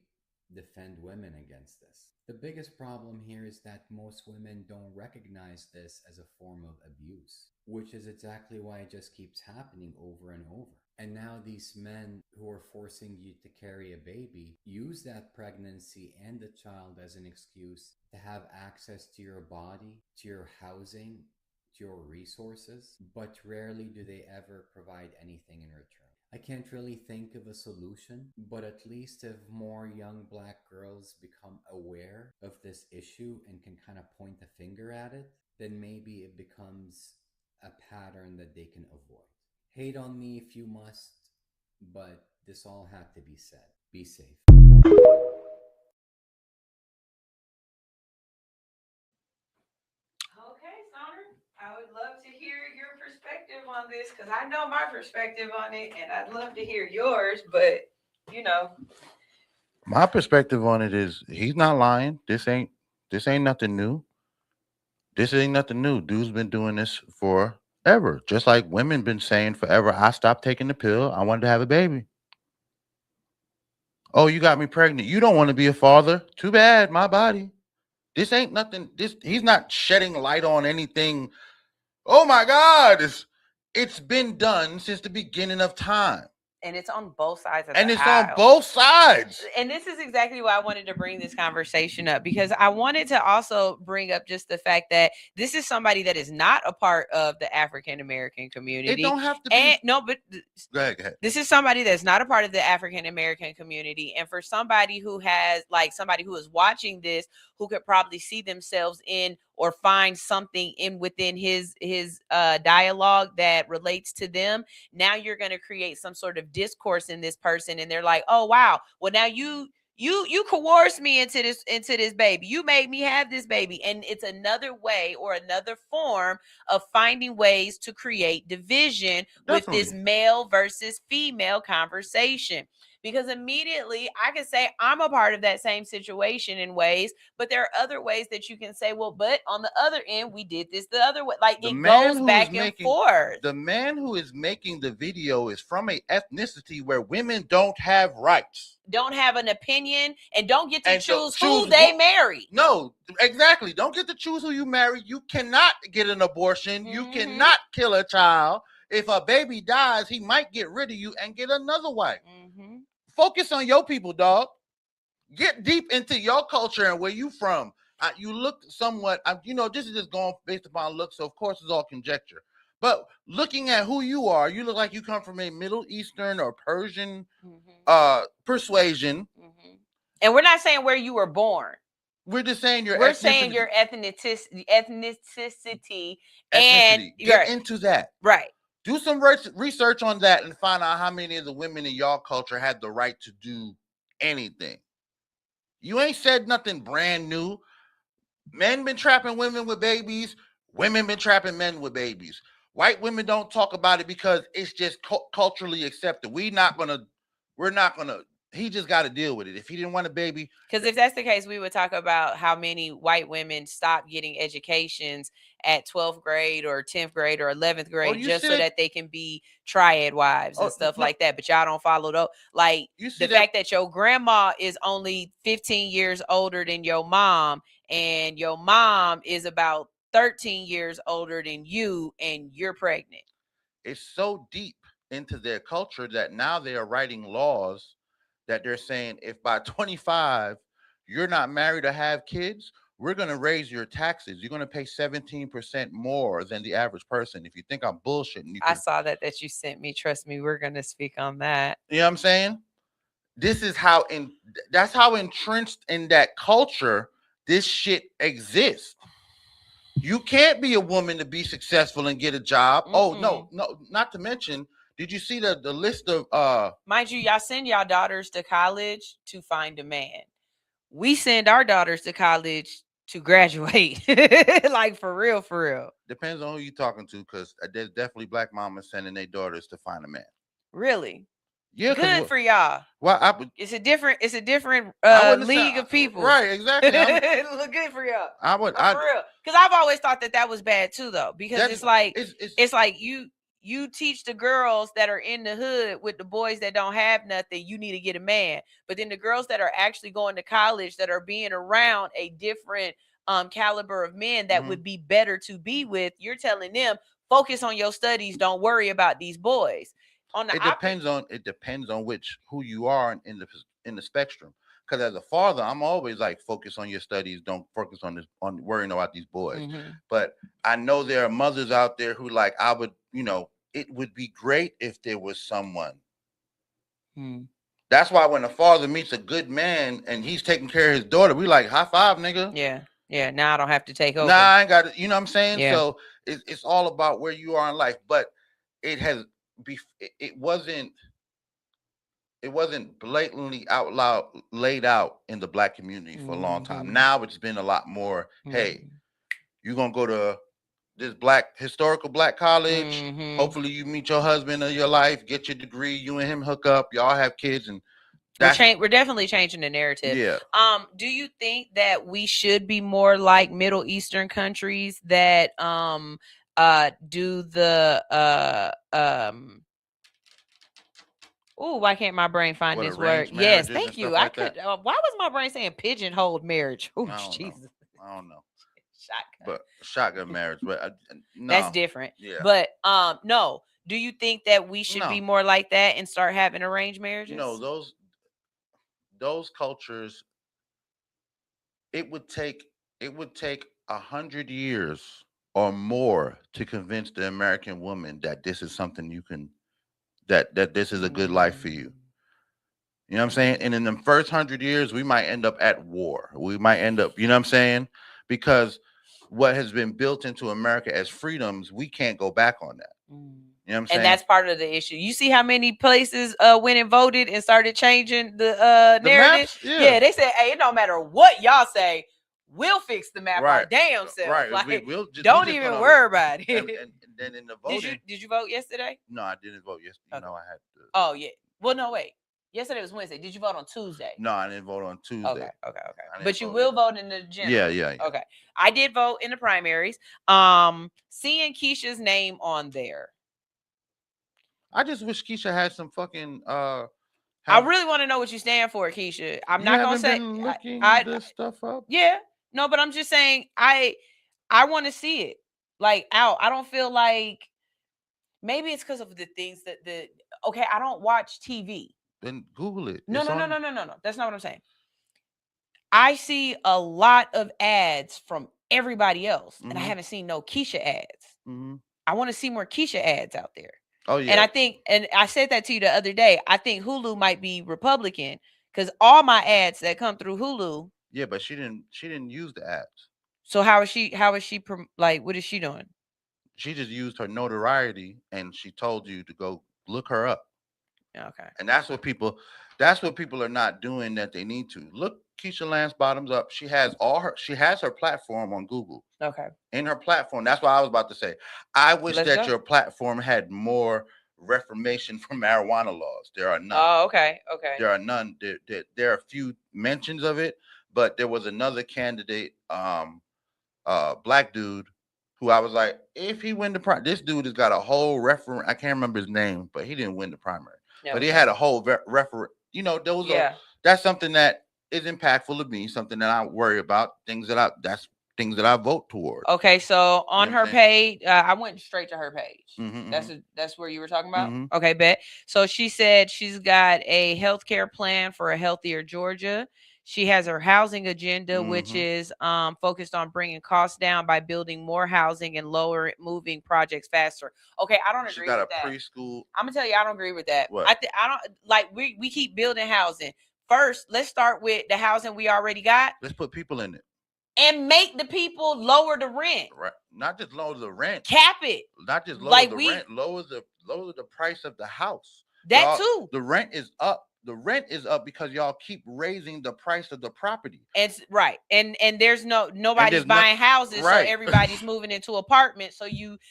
defend women against this. The biggest problem here is that most women don't recognize this as a form of abuse, which is exactly why it just keeps happening over and over. And now these men who are forcing you to carry a baby use that pregnancy and the child as an excuse to have access to your body, to your housing, to your resources, but rarely do they ever provide anything in return. I can't really think of a solution, but at least if more young Black girls become aware of this issue and can kind of point a finger at it, then maybe it becomes a pattern that they can avoid. Hate on me if you must, but this all had to be said. Be safe. Okay, Sonner, I would love to hear your perspective on this because I know my perspective on it and I'd love to hear yours, but you know. My perspective on it is he's not lying. This ain't nothing new. This ain't nothing new. Dude's been doing this forever. Just like women been saying forever, I stopped taking the pill. I wanted to have a baby. Oh, you got me pregnant. You don't want to be a father. Too bad, my body. This ain't nothing. He's not shedding light on anything. Oh my God. It's been done since the beginning of time. And it's on both sides of and the it's aisle. on both sides. And this is exactly why I wanted to bring this conversation up, because I wanted to also bring up just the fact that this is somebody that is not a part of the African American community. It don't have to be. And no, but Go ahead. this is somebody that's not a part of the African American community. And for somebody who has, like, somebody who is watching this, who could probably see themselves in or find something in within his dialogue that relates to them, now you're going to create some sort of discourse in this person, and they're like, oh wow, well now you You coerced me into this baby. You made me have this baby. And it's another way or another form of finding ways to create division with this male versus female conversation. Because immediately I can say I'm a part of that same situation in ways, but there are other ways that you can say, well, but on the other end, we did this the other way. Like it goes back and forth. The man who is making the video is from a ethnicity where women don't have rights. Don't have an opinion and don't get to choose who they marry. No, exactly. Don't get to choose who you marry. You cannot get an abortion. You cannot kill a child. If a baby dies, he might get rid of you and get another wife. Focus on your people, dog. Get deep into your culture and where you from. You look somewhat, this is just going based upon looks, so of course it's all conjecture. But looking at who you are, you look like you come from a Middle Eastern or Persian persuasion. And we're not saying where you were born. We're just saying your We're saying your ethnicity and get into that. Right. Do some research on that and find out how many of the women in y'all culture had the right to do anything. You ain't said nothing brand new. Men been trapping women with babies. Women been trapping men with babies. White women don't talk about it because it's just culturally accepted. We're not gonna. He just got to deal with it. If he didn't want a baby. Because if that's the case, we would talk about how many white women stopped getting educations at 12th grade or 10th grade or 11th grade just so that they can be triad wives and stuff like that. But y'all don't follow those. Like the fact that your grandma is only 15 years older than your mom and your mom is about 13 years older than you and you're pregnant. It's so deep into their culture that now they are writing laws that they're saying if by 25 you're not married or have kids, we're going to raise your taxes. You're going to pay 17% more than the average person. If you think I'm bullshitting, I saw that you sent me. Trust me, we're going to speak on that. You know what I'm saying? This is that's how entrenched in that culture this shit exists. You can't be a woman to be successful and get a job. Oh, no, not to mention, did you see the list of mind you, y'all send y'all daughters to college to find a man. We send our daughters to college to graduate. Like for real. Depends on who you're talking to, because there's definitely black mamas sending their daughters to find a man. Really? Yeah. Good for y'all. Well, it's a different league of people. Right, exactly. Look good for y'all. For real. Because I've always thought that was bad too, though. Because it's like you teach the girls that are in the hood with the boys that don't have nothing, you need to get a man. But then the girls that are actually going to college, that are being around a different caliber of men that would be better to be with, you're telling them, focus on your studies, don't worry about these boys. It depends on who you are in the spectrum. Because as a father, I'm always like, focus on your studies, don't focus on worrying about these boys. But I know there are mothers out there who like, it would be great if there was someone. That's why when a father meets a good man and he's taking care of his daughter, we like, high five, nigga. Yeah. Now I don't have to take over. Nah, I ain't got it. You know what I'm saying? Yeah. So it's all about where you are in life. But it wasn't blatantly out loud laid out in the black community for a long time. Now it's been a lot more. Hey, you're gonna go to this historical black college. Hopefully you meet your husband of your life, get your degree, you and him hook up, y'all have kids, and we're definitely changing the narrative. Yeah. Do you think that we should be more like Middle Eastern countries that do the why can't my brain find this word? Yes, thank you. I could. Why was my brain saying pigeonholed marriage? Oh, Jesus. I don't know. Shotgun marriage, but no. That's different. Yeah. But no. Do you think that we should be more like that and start having arranged marriages? Those cultures. It would take 100 years or more to convince the American woman that this is something you can. That this is a good life for you. You know what I'm saying? And in the first 100 years, we might end up at war. We might end up, you know what I'm saying? Because what has been built into America as freedoms, we can't go back on that. You know what I'm saying? And that's part of the issue. You see how many places went and voted and started changing the narrative? Maps? Yeah. They said, hey, it don't matter what y'all say, we'll fix the map our damn self. Right. Like, We'll don't even worry about it. And then in the voting. Did you vote yesterday? No, I didn't vote yesterday. Okay. I had to. Oh, yeah. Well, no, wait. Yesterday was Wednesday. Did you vote on Tuesday? No, I didn't vote on Tuesday. Okay. But you will vote in the general. Yeah. Okay. I did vote in the primaries. Seeing Keisha's name on there. I just wish Keisha had some fucking I really want to know what you stand for, Keisha. I'm not gonna say been looking this stuff up. Yeah. No, but I'm just saying I want to see it like out. I don't feel like maybe it's because of the things that okay, I don't watch TV. Then Google it. No. That's not what I'm saying. I see a lot of ads from everybody else, and I haven't seen no Keisha ads. I want to see more Keisha ads out there. Oh yeah. And I think, and I said that to you the other day, I think Hulu might be Republican because all my ads that come through Hulu. Yeah, but she didn't use the ads. So how is she like, what is she doing? She just used her notoriety and she told you to go look her up. Okay. And that's what people are not doing that they need to. Look Keisha Lance Bottoms up. She has her platform on Google. Okay. In her platform. That's what I was about to say. I wish that your platform had more reformation for marijuana laws. There are none. Oh, okay. There are none. There are a few mentions of it, but there was another candidate, black dude, who I was like, if he win the primary, this dude has got a whole referendum. I can't remember his name, but he didn't win the primary. Yeah, but he had a whole referendum. You know, that's something that is impactful to me, something that I worry about, things that I vote toward. Okay, so on her page, I went straight to her page. That's where you were talking about? Okay, bet. So she said she's got a healthcare plan for a healthier Georgia. She has her housing agenda, which is focused on bringing costs down by building more housing and lower moving projects faster. Okay, I don't agree with that. She got a preschool. I'm gonna tell you, I don't agree with that. What? I don't like we keep building housing. First, let's start with the housing we already got. Let's put people in it. And make the people lower the rent. Right. Not just lower the rent. Cap it. Not just lower the rent. Lower the price of the house. That too. The rent is up. The rent is up because y'all keep raising the price of the property. It's right. And there's nobody's buying houses, right. So everybody's moving into apartments. So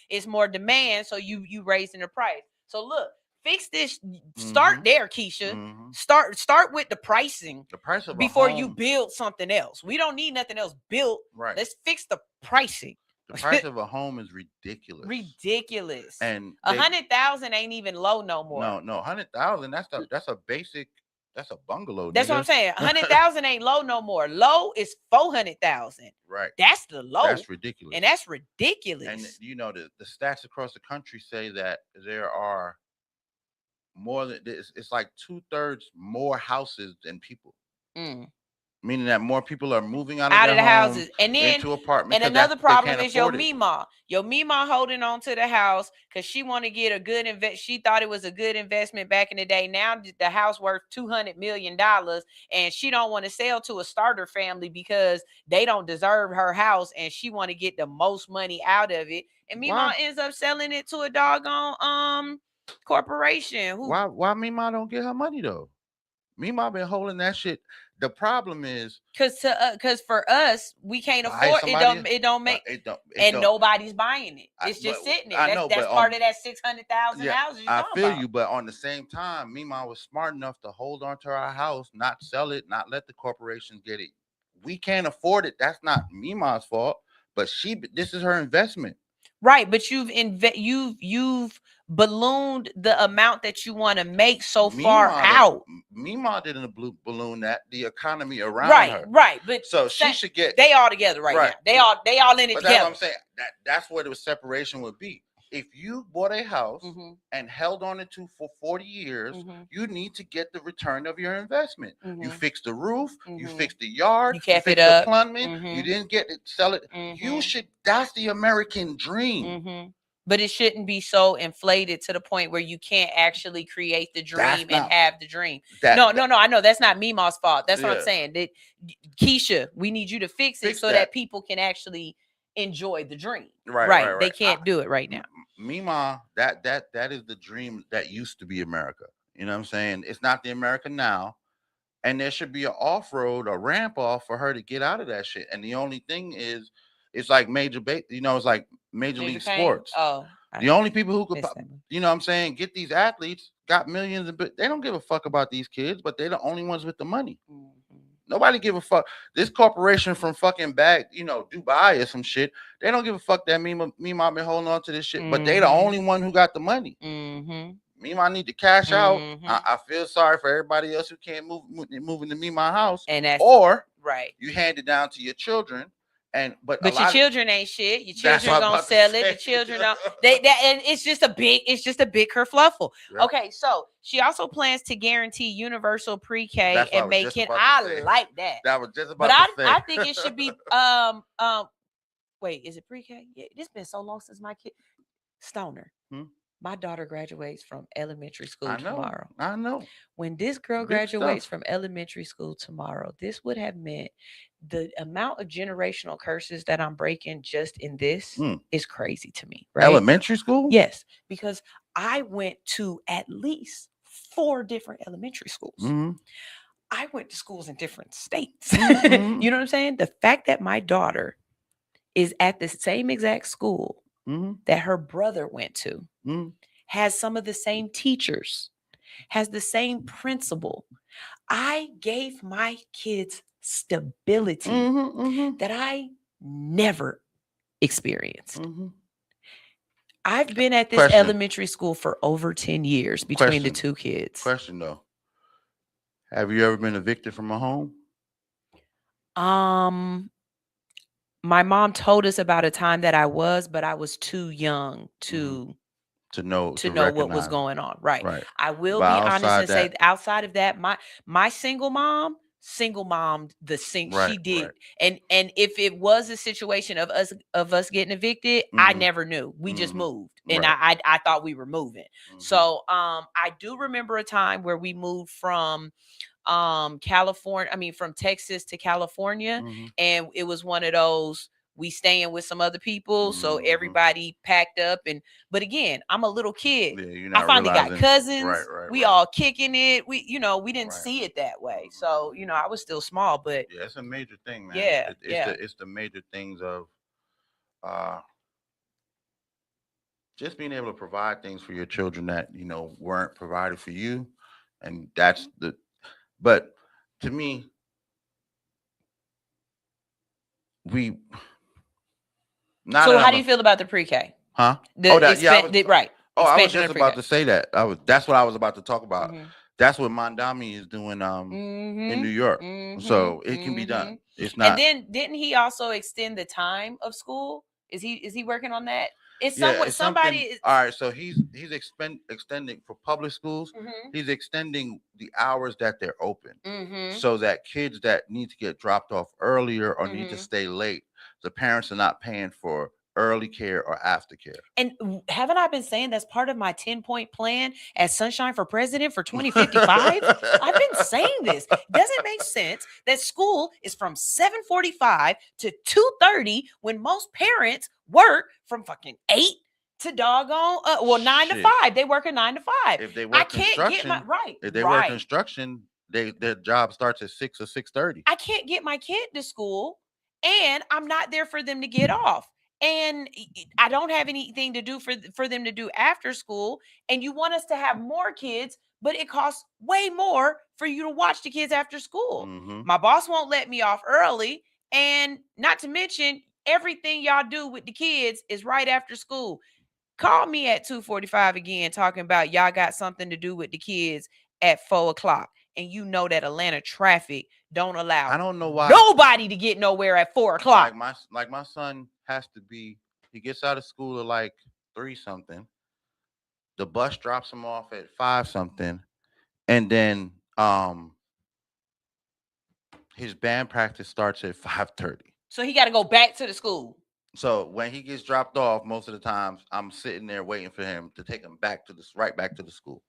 it's more demand. So you raising the price. So look, fix this. Start there, Keisha. Start with the pricing. The price of before you build something else. We don't need nothing else built. Right. Let's fix the pricing. The price of a home is ridiculous. Ridiculous. And 100,000 ain't even low no more. No, 100,000. That's a basic. That's a bungalow. That's what I'm saying. 100,000 ain't low no more. Low is 400,000. Right. That's the low. That's ridiculous. And that's ridiculous. And you know the stats across the country say that there are more than it's like 2/3 more houses than people. Meaning that more people are moving out of the houses and then into apartments. And another problem is your Mima. Your Mima holding on to the house because she want to get a good She thought it was a good investment back in the day. Now the house worth $200 million, and she don't want to sell to a starter family because they don't deserve her house, and she want to get the most money out of it. And Mima ends up selling it to a doggone corporation. Why Mima don't get her money though? Mima been holding that shit. The problem is because for us we can't afford it. It don't make nobody's buying it. It's just sitting there. That's part of that 600,000 houses. I feel you, but on the same time, Mima was smart enough to hold on to our house, not sell it, not let the corporations get it. We can't afford it. That's not Mima's fault, but this is her investment. Right, but you've ballooned the amount that you want to make far out. Mima didn't balloon that. The economy around her. Right. But so she should get. They all together right now. They all in it together. That's what I'm saying. That's what the separation would be. If you bought a house and held on it for 40 years, you need to get the return of your investment. You fix the roof, you fix the yard, you fix the plumbing, you didn't sell it. You should. That's the American dream. But it shouldn't be so inflated to the point where you can't actually create the dream have the dream. No, I know that's not Mima's fault. That's what I'm saying. Keisha, we need you to fix it so that people can actually enjoy the dream. Right. They can't do it right now. Mima, that is the dream that used to be America. You know what I'm saying? It's not the America now. And there should be an off-road, a ramp off for her to get out of that shit. And the only thing is, it's like it's like major league sports. Oh, the only people who could, you know what I'm saying, get these athletes got millions, but they don't give a fuck about these kids, but they're the only ones with the money. Nobody give a fuck. This corporation from fucking Dubai or some shit, they don't give a fuck that Mima been holding on to this shit, but they the only one who got the money. Mima need to cash out. I feel sorry for everybody else who can't move into Mima house, and that's you hand it down to your children. But your children ain't shit. Your children gonna sell it. The children don't. And it's just a big kerfluffle. Yep. Okay, so she also plans to guarantee universal pre-K and make it. I like that. That was just about. But I think it should be. Wait, is it pre-K? Yeah, it's been so long since my kid. Stoner. My daughter graduates from elementary school tomorrow. I know. When this girl graduates from elementary school tomorrow, this would have meant the amount of generational curses that I'm breaking just in this is crazy to me. Right? Elementary school? Yes, because I went to at least 4 different elementary schools. I went to schools in different states. You know what I'm saying? The fact that my daughter is at the same exact school that her brother went to, has some of the same teachers, has the same principal. I gave my kids stability that I never experienced. I've been at this elementary school for over 10 years between the 2 kids. Question though. Have you ever been evicted from a home? My mom told us about a time that I was, but I was too young to know what was going on. Right. I will be honest and say outside of that, my single mom she did. And if it was a situation of us getting evicted, I never knew. We just moved. And I thought we were moving. So I do remember a time where we moved from from Texas to California, and it was one of those we staying with some other people, so everybody packed up. But again, I'm a little kid. I finally got cousins. We all kicking it. We didn't see it that way. So I was still small, but yeah, it's a major thing, man. Yeah, it's the major things of just being able to provide things for your children that weren't provided for you, and that's the. But to me, so how do you feel about the pre-K? Huh? Right. I was just about to say that. That's what I was about to talk about. That's what Mandami is doing in New York. So it can be done. It's not. And then didn't he also extend the time of school? Is he working on that? It's somebody. All right, so he's extending for public schools. He's extending the hours that they're open, so that kids that need to get dropped off earlier or need to stay late, the parents are not paying for early care or aftercare. And haven't I been saying that's part of my 10-point plan as Sunshine for President for 2055? I've been saying this. Does it make sense that school is from 7:45 to 2:30 when most parents work from fucking 8 to doggone 9 to 5? They work a 9 to 5. If they work work construction, their job starts at 6 or 6:30. I can't get my kid to school, and I'm not there for them to get off. And I don't have anything to do for them to do after school. And you want us to have more kids, but it costs way more for you to watch the kids after school. My boss won't let me off early. And not to mention, everything y'all do with the kids is right after school. Call me at 2:45 again, talking about y'all got something to do with the kids at 4:00. And you know that Atlanta traffic don't allow. I don't know why nobody to get nowhere at 4:00. Like my son has to be. He gets out of school at like 3 something. The bus drops him off at 5 something, and then his band practice starts at 5:30. So he got to go back to the school. So when he gets dropped off, most of the times I'm sitting there waiting for him to take him back to right back to the school.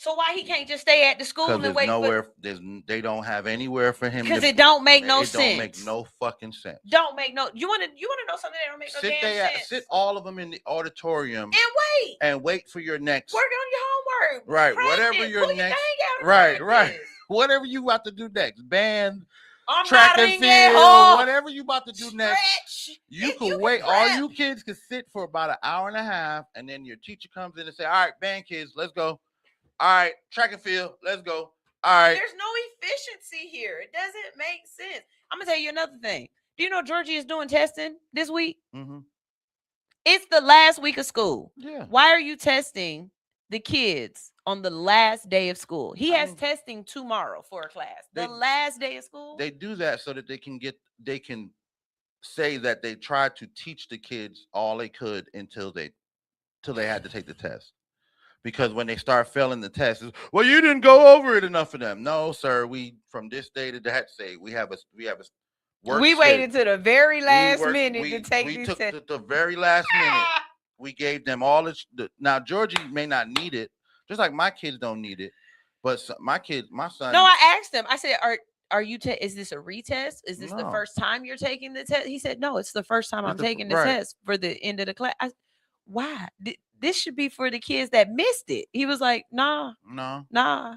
So why he can't just stay at the school Because and wait for? they don't have anywhere for him. Because it don't make no sense. It don't make sense. no fucking sense. Don't make no. You want to know something that don't make no damn sense? Sit all of them in the auditorium and wait for your next work on your homework. Right, Practice, whatever your pull next. Your Right. Whatever you about to do next, band, I'm track not and in field, whatever you about to do next. Stretch. You can wait. All you kids can sit for about an hour and a half, and then your teacher comes in and say, "All right, band kids, let's go. All right, track and field, let's go. All right." There's no efficiency here. It doesn't make sense. I'm gonna tell you another thing. Do you know Georgia is doing testing this week? Mm-hmm. It's the last week of school. Yeah. Why are you testing the kids on the last day of school? He has testing tomorrow for a class. The last day of school. They do that so that they can say that they tried to teach the kids all they could until they had to take the test. Because when they start failing the test, well, you didn't go over it enough for them. No, sir. We from this day to that day, we have a work. We waited to the very last minute to take we these took tests. the very last minute. We gave them all this. Now Georgie may not need it, just like my kids don't need it. But my son. No, I asked him. I said, "Are you? Is this a retest? Is this the first time you're taking the test?" He said, "No, it's the first time I'm taking the test for the end of the class." Why? This should be for the kids that missed it. He was like, nah. Nah,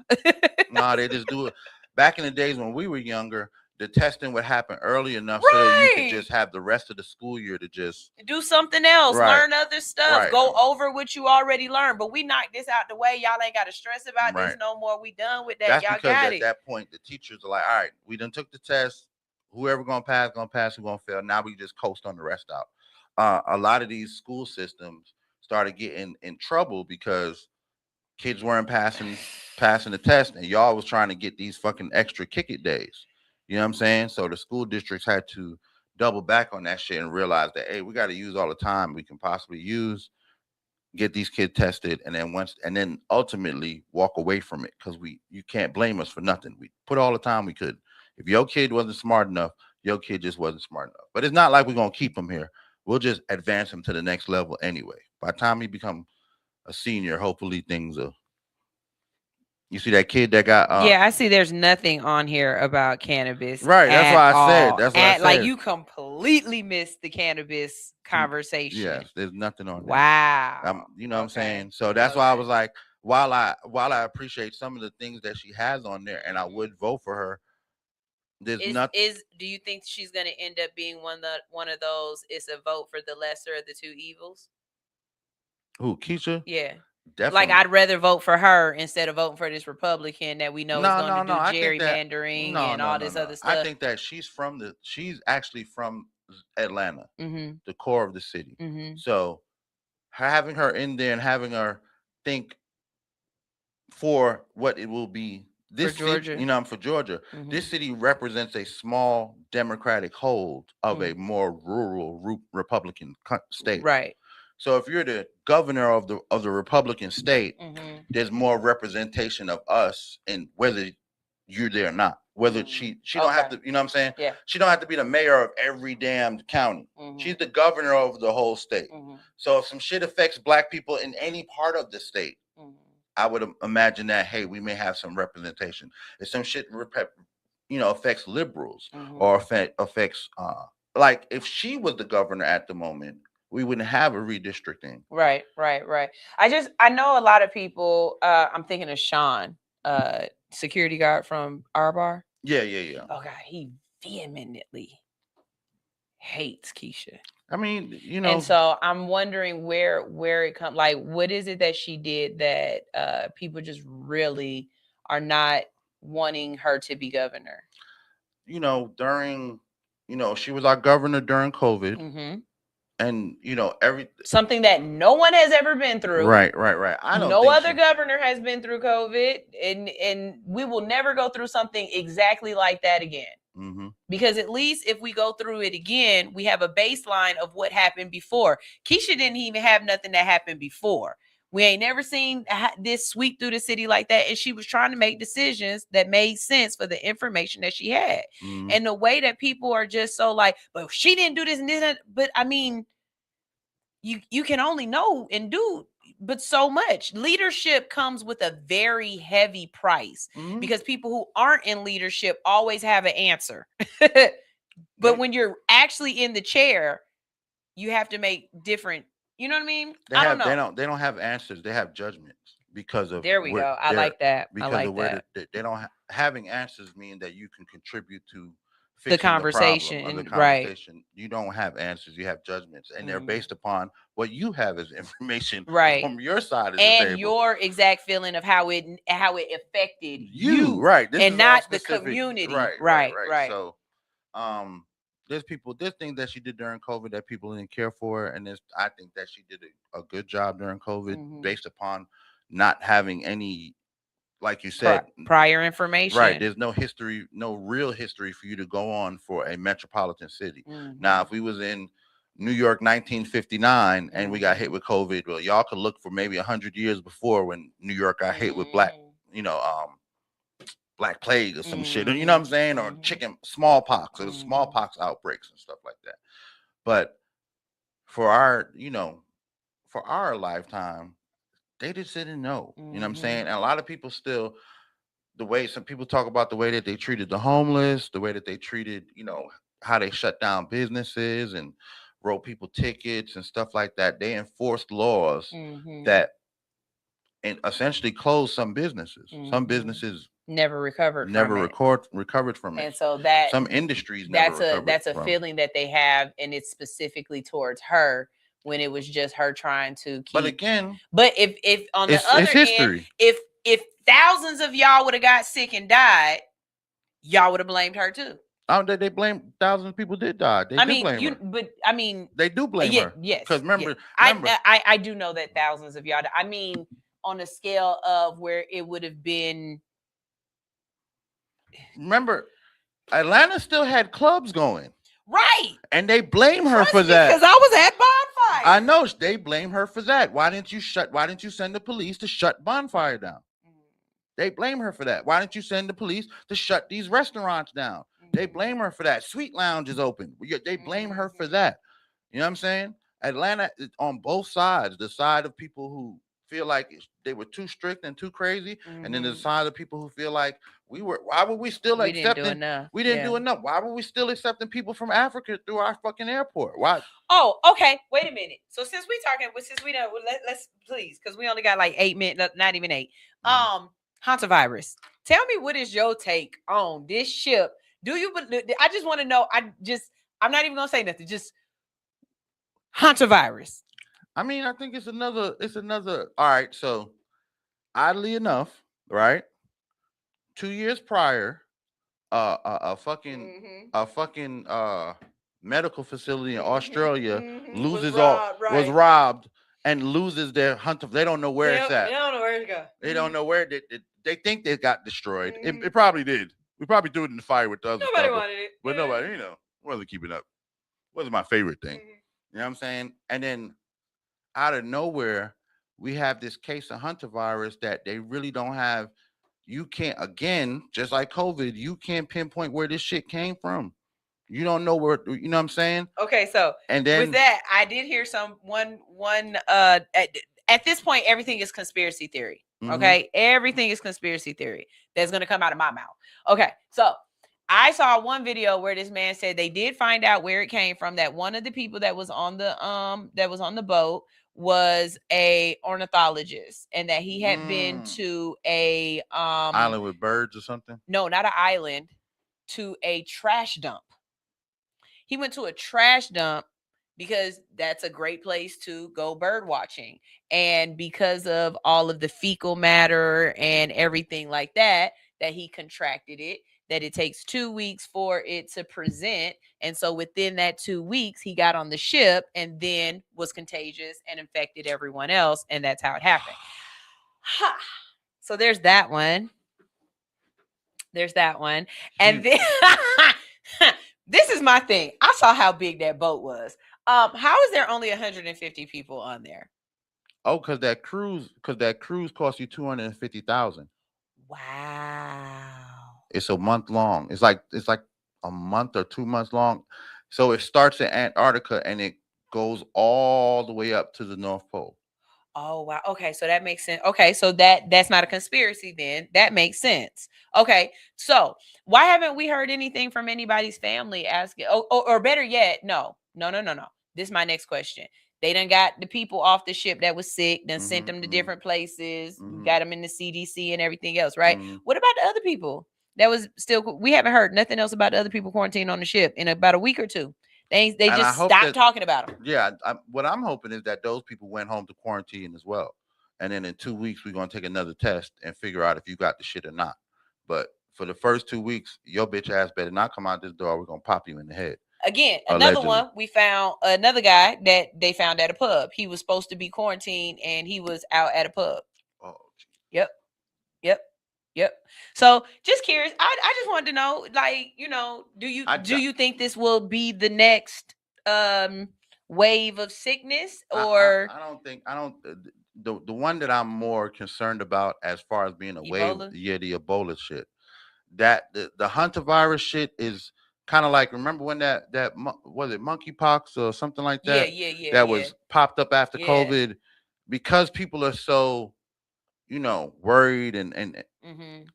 they just do it. Back in the days when we were younger, the testing would happen early enough so that you could just have the rest of the school year to just do something else, learn other stuff, go over what you already learned. But we knocked this out the way. Y'all ain't got to stress about this no more. We done with that. That's y'all because got at it. that point, the teachers are like, all right, we done took the test. Whoever gonna pass, who gonna fail. Now we just coast on the rest out. A lot of these school systems started getting in trouble because kids weren't passing the test, and y'all was trying to get these fucking extra kick it days. You know what I'm saying? So the school districts had to double back on that shit and realize that, hey, we got to use all the time we can possibly use, get these kids tested, and then ultimately walk away from it, because you can't blame us for nothing. We put all the time we could. If your kid wasn't smart enough, your kid just wasn't smart enough. But it's not like we're gonna keep him here. We'll just advance him to the next level anyway. By the time he become a senior, hopefully things are. You see that kid that got yeah, I see there's nothing on here about cannabis. Right, that's why I said. That's why I said. Like, you completely missed the cannabis conversation. Yes, there's nothing on there. Wow. You know what I'm saying? So that's why I was like, while I appreciate some of the things that she has on there, and I would vote for her, there's nothing. Do you think she's going to end up being one of those? It's a vote for the lesser of the two evils. Who, Keisha? Yeah. Definitely. Like, I'd rather vote for her instead of voting for this Republican that we know is going to do gerrymandering and all this other stuff. I think that she's actually from Atlanta, the core of the city. So having her in there and having her think for what it will be. This for Georgia. City, for Georgia, this city represents a small Democratic hold of a more rural Republican state. Right. So if you're the governor of the Republican state, there's more representation of us, and whether you're there or not. Whether she don't have to, you know what I'm saying? Yeah. She don't have to be the mayor of every damn county. She's the governor of the whole state. So if some shit affects black people in any part of the state, I would imagine that, hey, we may have some representation. If some shit affects liberals or affects like if she was the governor at the moment, we wouldn't have a redistricting. Right. I know a lot of people. I'm thinking of Sean, security guard from our bar. Yeah. Oh God, he vehemently hates Keisha. I mean, and so I'm wondering where it comes. Like, what is it that she did that people just really are not wanting her to be governor? During, she was our governor during COVID. And something that no one has ever been through. Right. No other governor has been through COVID, and we will never go through something exactly like that again. Because at least if we go through it again, we have a baseline of what happened before. Keisha didn't even have nothing that happened before. We ain't never seen this sweep through the city like that. And she was trying to make decisions that made sense for the information that she had. And the way that people are just so like, but she didn't do this and this. But I mean, you can only know and do but so much. Leadership comes with a very heavy price because people who aren't in leadership always have an answer. But when you're actually in the chair, you have to make different, you know what I mean? I don't know. They don't have answers. They have judgments because of There we go. I like that. Because of where they don't having answers mean that you can contribute to fixing the conversation. The problem of the conversation. Right. You don't have answers. You have judgments, and they're based upon what you have as information from your side of the table. And your exact feeling of how it affected you. Right. This and not the community. Right. So there's things that she did during COVID that people didn't care for, and I think that she did a good job during COVID based upon not having any, like you said, prior information. Right. There's no history, no real history for you to go on for a metropolitan city. Now, if we was in New York 1959 and we got hit with COVID, well, y'all could look for maybe 100 years before when New York got hit with black plague or some shit, you know what I'm saying? Or smallpox, or smallpox outbreaks and stuff like that. But for our lifetime, they just didn't know. You know what I'm saying? And a lot of people still, the way some people talk about the way that they treated the homeless, the way that they treated, how they shut down businesses and wrote people tickets and stuff like that. They enforced laws that essentially closed some businesses. Some businesses never recovered from it. And so that some industries that's a feeling that they have, and it's specifically towards her when it was just her trying to keep. But again, if on the other end, if thousands of y'all would have got sick and died, y'all would have blamed her too. They blame thousands of people did die. They do blame her. Yes. Because remember, I do know that thousands of y'all. I mean, on a scale of where it would have been. Remember, Atlanta still had clubs going. Right. And they blame her for that. Because I was at Bonfire. I know. They blame her for that. Why didn't you send the police to shut Bonfire down? They blame her for that. Why didn't you send the police to shut these restaurants down? They blame her for that. Sweet Lounge is open. They blame her for that. You know what I'm saying? Atlanta is on both sides. The side of people who feel like they were too strict and too crazy, and then the side of people who feel like why would we still accepting? We didn't do enough. Why were we still accepting people from Africa through our fucking airport? Why? Oh, okay. Wait a minute. So let's please, because we only got like 8 minutes, not even 8. Hantavirus. Tell me, what is your take on this ship? I just want to know. I'm not even gonna say nothing. Just hantavirus. I mean, I think it's another. All right. So, oddly enough, right, 2 years prior, a fucking medical facility in Australia was robbed and loses their hunter. They don't know where it's at. They don't know where to go. They don't know where they think they got destroyed. It probably did. We probably threw it in the fire with the other Nobody stuff, wanted it. but nobody, wasn't keeping up. Wasn't my favorite thing. You know what I'm saying? And then out of nowhere, we have this case of hantavirus that they really don't have. You can't, again, just like COVID, you can't pinpoint where this shit came from. You don't know where, you know what I'm saying? Okay, so and then with that, I did hear at this point, everything is conspiracy theory. Okay, everything is conspiracy theory that's going to come out of my mouth. Okay, so I saw one video where this man said they did find out where it came from, that one of the people that was on the boat was a ornithologist, and that he had been to a island with birds or something. No, not an island, to a trash dump. He went to a trash dump because that's a great place to go bird watching. And because of all of the fecal matter and everything like that he contracted it, that it takes 2 weeks for it to present. And so within that 2 weeks, he got on the ship and then was contagious and infected everyone else. And that's how it happened. So there's that one. And then this is my thing. I saw how big that boat was. How is there only 150 people on there? Oh, because that cruise cost you $250,000. Wow. It's a month long. It's like a month or 2 months long. So it starts in Antarctica and it goes all the way up to the North Pole. Oh wow. Okay, so that makes sense. Okay, so that's not a conspiracy then. That makes sense. Okay, so why haven't we heard anything from anybody's family asking? Or better yet, no. This is my next question. They done got the people off the ship that was sick, done sent them to different places, got them in the CDC and everything else, right? What about the other people that was still? We haven't heard nothing else about the other people quarantined on the ship in about a week or two. They And I just hope stopped that- talking about them. Yeah, what I'm hoping is that those people went home to quarantine as well, and then in 2 weeks we're gonna take another test and figure out if you got the shit or not. But for the first 2 weeks, your bitch ass better not come out this door. We're gonna pop you in the head. Again, another one, we found another guy that they found at a pub. He was supposed to be quarantined and he was out at a pub. Oh, yep. So just curious. I just wanted to know, like, do you think this will be the next wave of sickness, or I don't. The one that I'm more concerned about as far as being a wave, Ebola? the Ebola shit. That the hantavirus shit is kind of like, remember when that was it monkeypox or something like that? That was popped up after COVID, because people are so worried and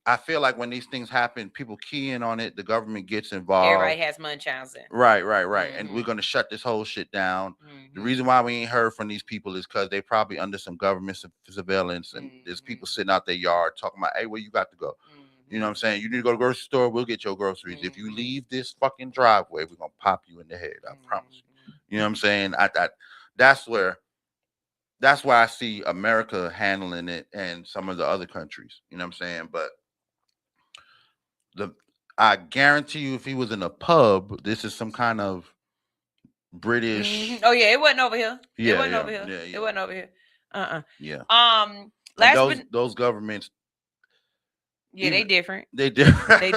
I feel like when these things happen, people key in on it. The government gets involved. Everybody has Munchausen. Right. And we're gonna shut this whole shit down. The reason why we ain't heard from these people is because they probably under some government surveillance, and there's people sitting out their yard talking about, hey, where you got to go? You know what I'm saying? You need to go to the grocery store. We'll get your groceries. If you leave this fucking driveway, we're gonna pop you in the head. I promise you. You know what I'm saying? That's where I see America handling it and some of the other countries. You know what I'm saying? But I guarantee you, if he was in a pub, this is some kind of British. Oh yeah, it wasn't over here. Yeah, it wasn't yeah, over here. yeah, yeah. It wasn't over here. Yeah. Those governments. Yeah, they different. They different. They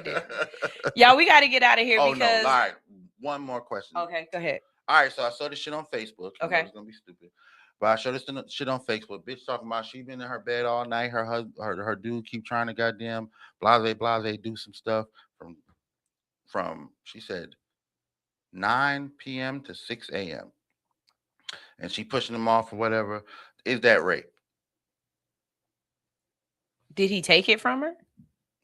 different. Yeah, we got to get out of here because. No. All right. One more question. Okay, go ahead. All right, so I saw this shit on Facebook. Okay. It's gonna be stupid, but I showed this shit on Facebook. Bitch talking about she been in her bed all night. Her husband, her dude keep trying to goddamn blase do some stuff from she said 9 p.m. to 6 a.m. and she pushing them off or whatever. Is that rape? Did he take it from her?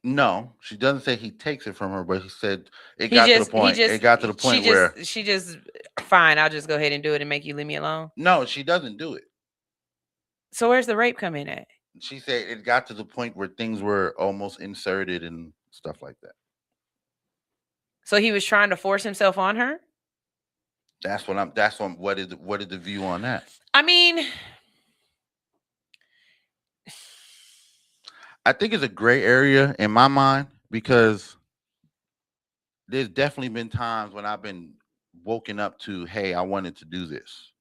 No, she doesn't say he takes it from her, but he said it got to the point. It got to the point where she just fine. I'll just go ahead and do it and make you leave me alone. No, she doesn't do it. So where's the rape come in at? She said it got to the point where things were almost inserted and stuff like that. So he was trying to force himself on her? What is the view on that? I mean, I think it's a gray area in my mind, because there's definitely been times when I've been woken up to, hey, I wanted to do this,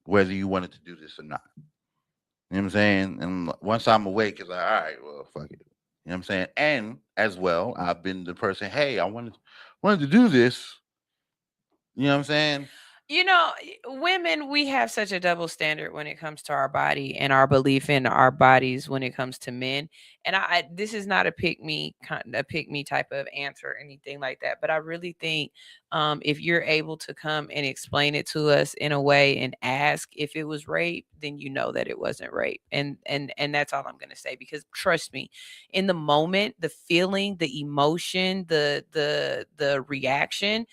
whether you wanted to do this or not. You know what I'm saying? And once I'm awake, it's like, all right, well, fuck it. You know what I'm saying? And as well, I've been the person, hey, I wanted to do this. You know what I'm saying? Women, we have such a double standard when it comes to our body and our belief in our bodies when it comes to men. And this is not a pick me type of answer or anything like that. But I really think if you're able to come and explain it to us in a way and ask if it was rape, then you know that it wasn't rape. And that's all I'm going to say, because trust me, in the moment, the feeling, the emotion, the reaction,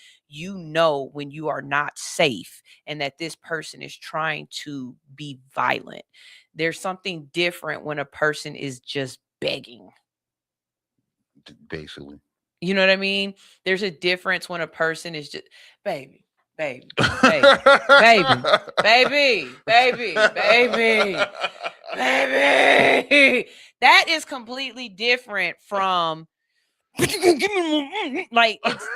when you are not safe and that this person is trying to be violent. There's something different when a person is just begging. Basically. You know what I mean? There's a difference when a person is just, baby. That is completely different from like it's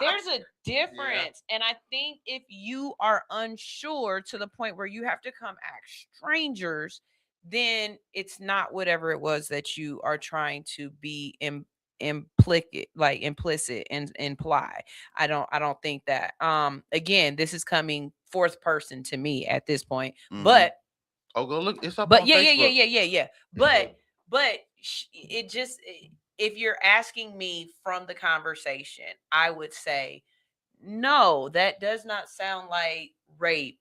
there's a difference. And I think if you are unsure to the point where you have to come ask strangers, then it's not whatever it was that you are trying to be implicit and imply. I don't think that. Again, this is coming fourth person to me at this point. But go look. It's up. But on yeah. But it just, if you're asking me from the conversation, I would say no, that does not sound like rape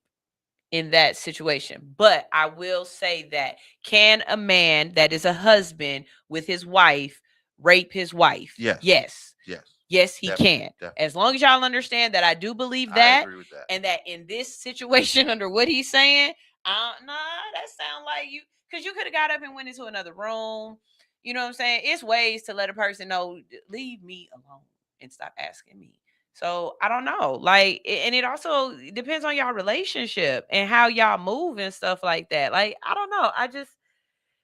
in that situation. But I will say that, can a man that is a husband with his wife rape his wife? Yes. Yes. Yes. Yes, he Definitely, can. definitely. As long as y'all understand that I do believe I that, agree with that. and that in this situation, under what he's saying, nah, that sound like you, because you could have got up and went into another room. You know what I'm saying? It's ways to let a person know, leave me alone and stop asking me. So I don't know, like, and it also depends on y'all relationship and how y'all move and stuff like that. Like, I don't know.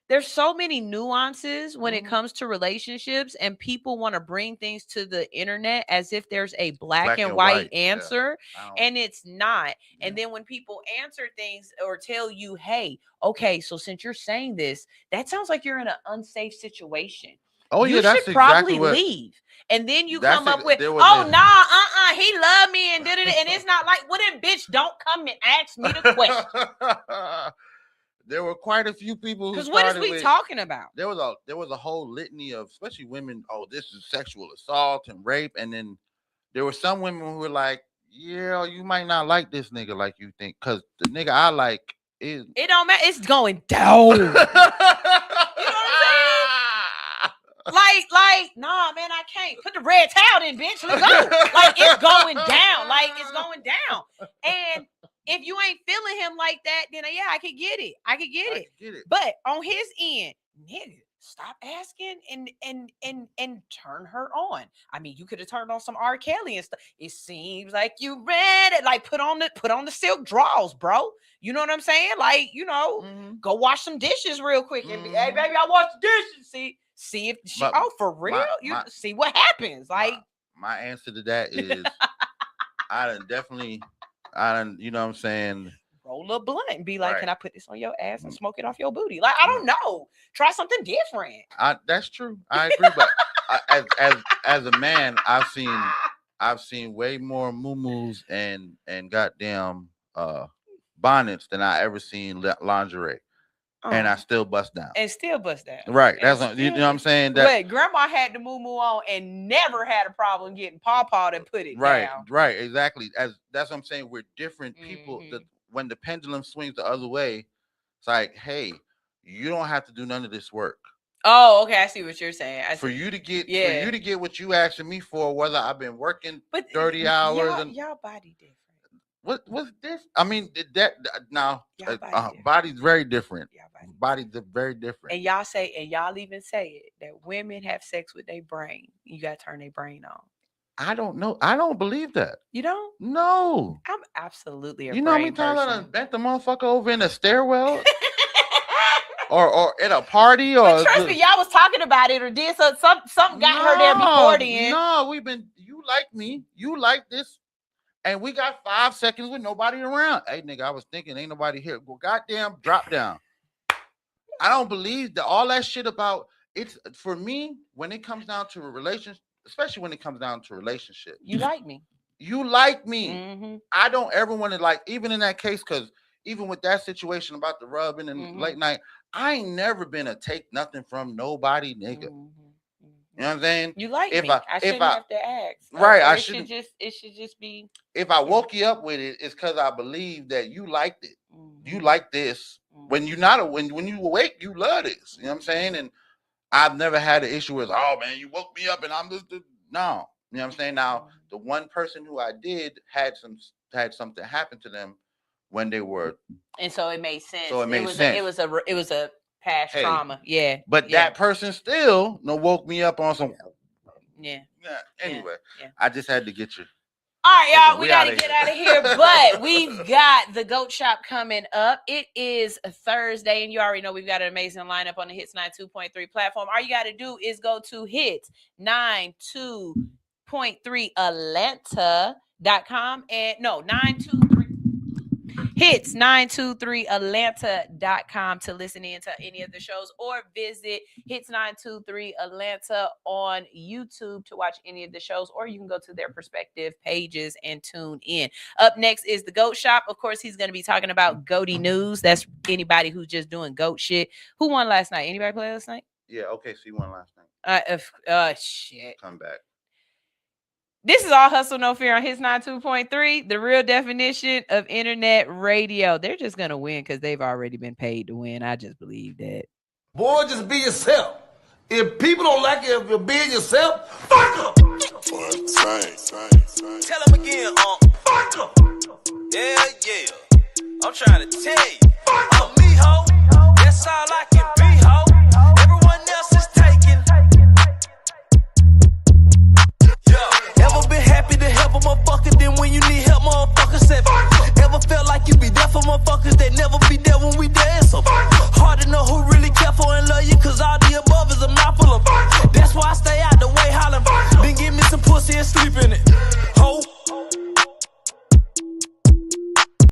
There's so many nuances when it comes to relationships, and people want to bring things to the internet as if there's a black and white answer, and it's not. And then when people answer things or tell you, hey, okay, so since you're saying this, that sounds like you're in an unsafe situation. Oh, you yeah, that's should probably exactly what. leave. And then you That's come up with, there was oh, a- nah, he loved me and did it. And it's not like, well, then, bitch, don't come and ask me the question. There were quite a few people who Because what is started we with, talking about? there was a whole litany of, especially women, oh, this is sexual assault and rape. And then there were some women who were like, yeah, you might not like this nigga like you think, because the nigga I like is. It don't matter. It's going down. You know what I'm saying? Like, nah, man, I can't. Put the red towel in, bitch. Let's go. Like, it's going down. Like, it's going down. And if you ain't feeling him like that, then yeah, I could get it. I could get it. But on his end, nigga, stop asking and turn her on. I mean, you could have turned on some R. Kelly and stuff. It seems like you read it. Like, put on the silk drawers, bro. You know what I'm saying? Like, go wash some dishes real quick and be, hey, baby, I wash the dishes. See if she, for real? See what happens. Like, my answer to that is I done, you know what I'm saying? Roll a blunt and be like, can I put this on your ass and smoke it off your booty? Like, I don't know. Try something different. That's true. I agree. But as a man, I've seen way more muumuus and goddamn bonnets than I ever seen lingerie. And I still bust down. Right. That's you know what I'm saying? Wait, grandma had the muumuu on and never had a problem getting pawpawed and put it down. Right, exactly. That's what I'm saying. We're different people. When the pendulum swings the other way, it's like, hey, you don't have to do none of this work. Oh, okay. I see what you're saying. For you to get what you asking me for, whether I've been working 30 hours and y'all body different. What's this? I mean, that now body's very different. Body's very different. And y'all even say it that women have sex with their brain. You gotta turn their brain on. I don't know. I don't believe that. You don't? No. I'm absolutely a You know how many times I done bent the motherfucker over in a stairwell? or at a party, or but trust me, y'all was talking about it or did something got her there before then. No, you like me. You like this. And we got 5 seconds with nobody around. Hey, nigga, I was thinking ain't nobody here. Go goddamn drop down. I don't believe that all that shit about it's for me when it comes down to a relationship, especially when it comes down to a relationship. You like me. You like me. Mm-hmm. I don't ever want to, like, even in that case, because even with that situation about the rubbing and late night, I ain't never been a take nothing from nobody, nigga. You know what I'm saying? You like me. I shouldn't have to ask. Right. It should just be. If I woke you up with it, it's because I believe that you liked it. You like this. When you're not when you awake, you love this. You know what I'm saying? And I've never had an issue with, oh man, you woke me up and I'm just no. You know what I'm saying? Now, the one person who I did had something happen to them when they were, and so it made sense. So it made sense. It was a past trauma. Yeah. But that person still woke me up on some. Yeah. Anyway, I just had to get you. All right, y'all, we got to get out of here, but we've got the GOAT Shop coming up. It is a Thursday, and you already know we've got an amazing lineup on the Hits 92.3 platform. All you got to do is go to Hits 92.3 Atlanta.com and no, 923 Hits 923Atlanta.com to listen in to any of the shows, or visit Hits 923 Atlanta on YouTube to watch any of the shows, or you can go to their respective pages and tune in. Up next is the GOAT Shop. Of course, he's going to be talking about GOATy news. That's anybody who's just doing GOAT shit. Who won last night? Anybody play last night? Yeah, OKC won last night. Shit. Come back. This is All Hustle No Fear on Hits 92.3, the real definition of internet radio. They're just going to win because they've already been paid to win. I just believe that. Boy, just be yourself. If people don't like it, if you're being yourself, fuck them. Tell them again, fuck them. Yeah. I'm trying to tell you. I'm me, ho. That's all I can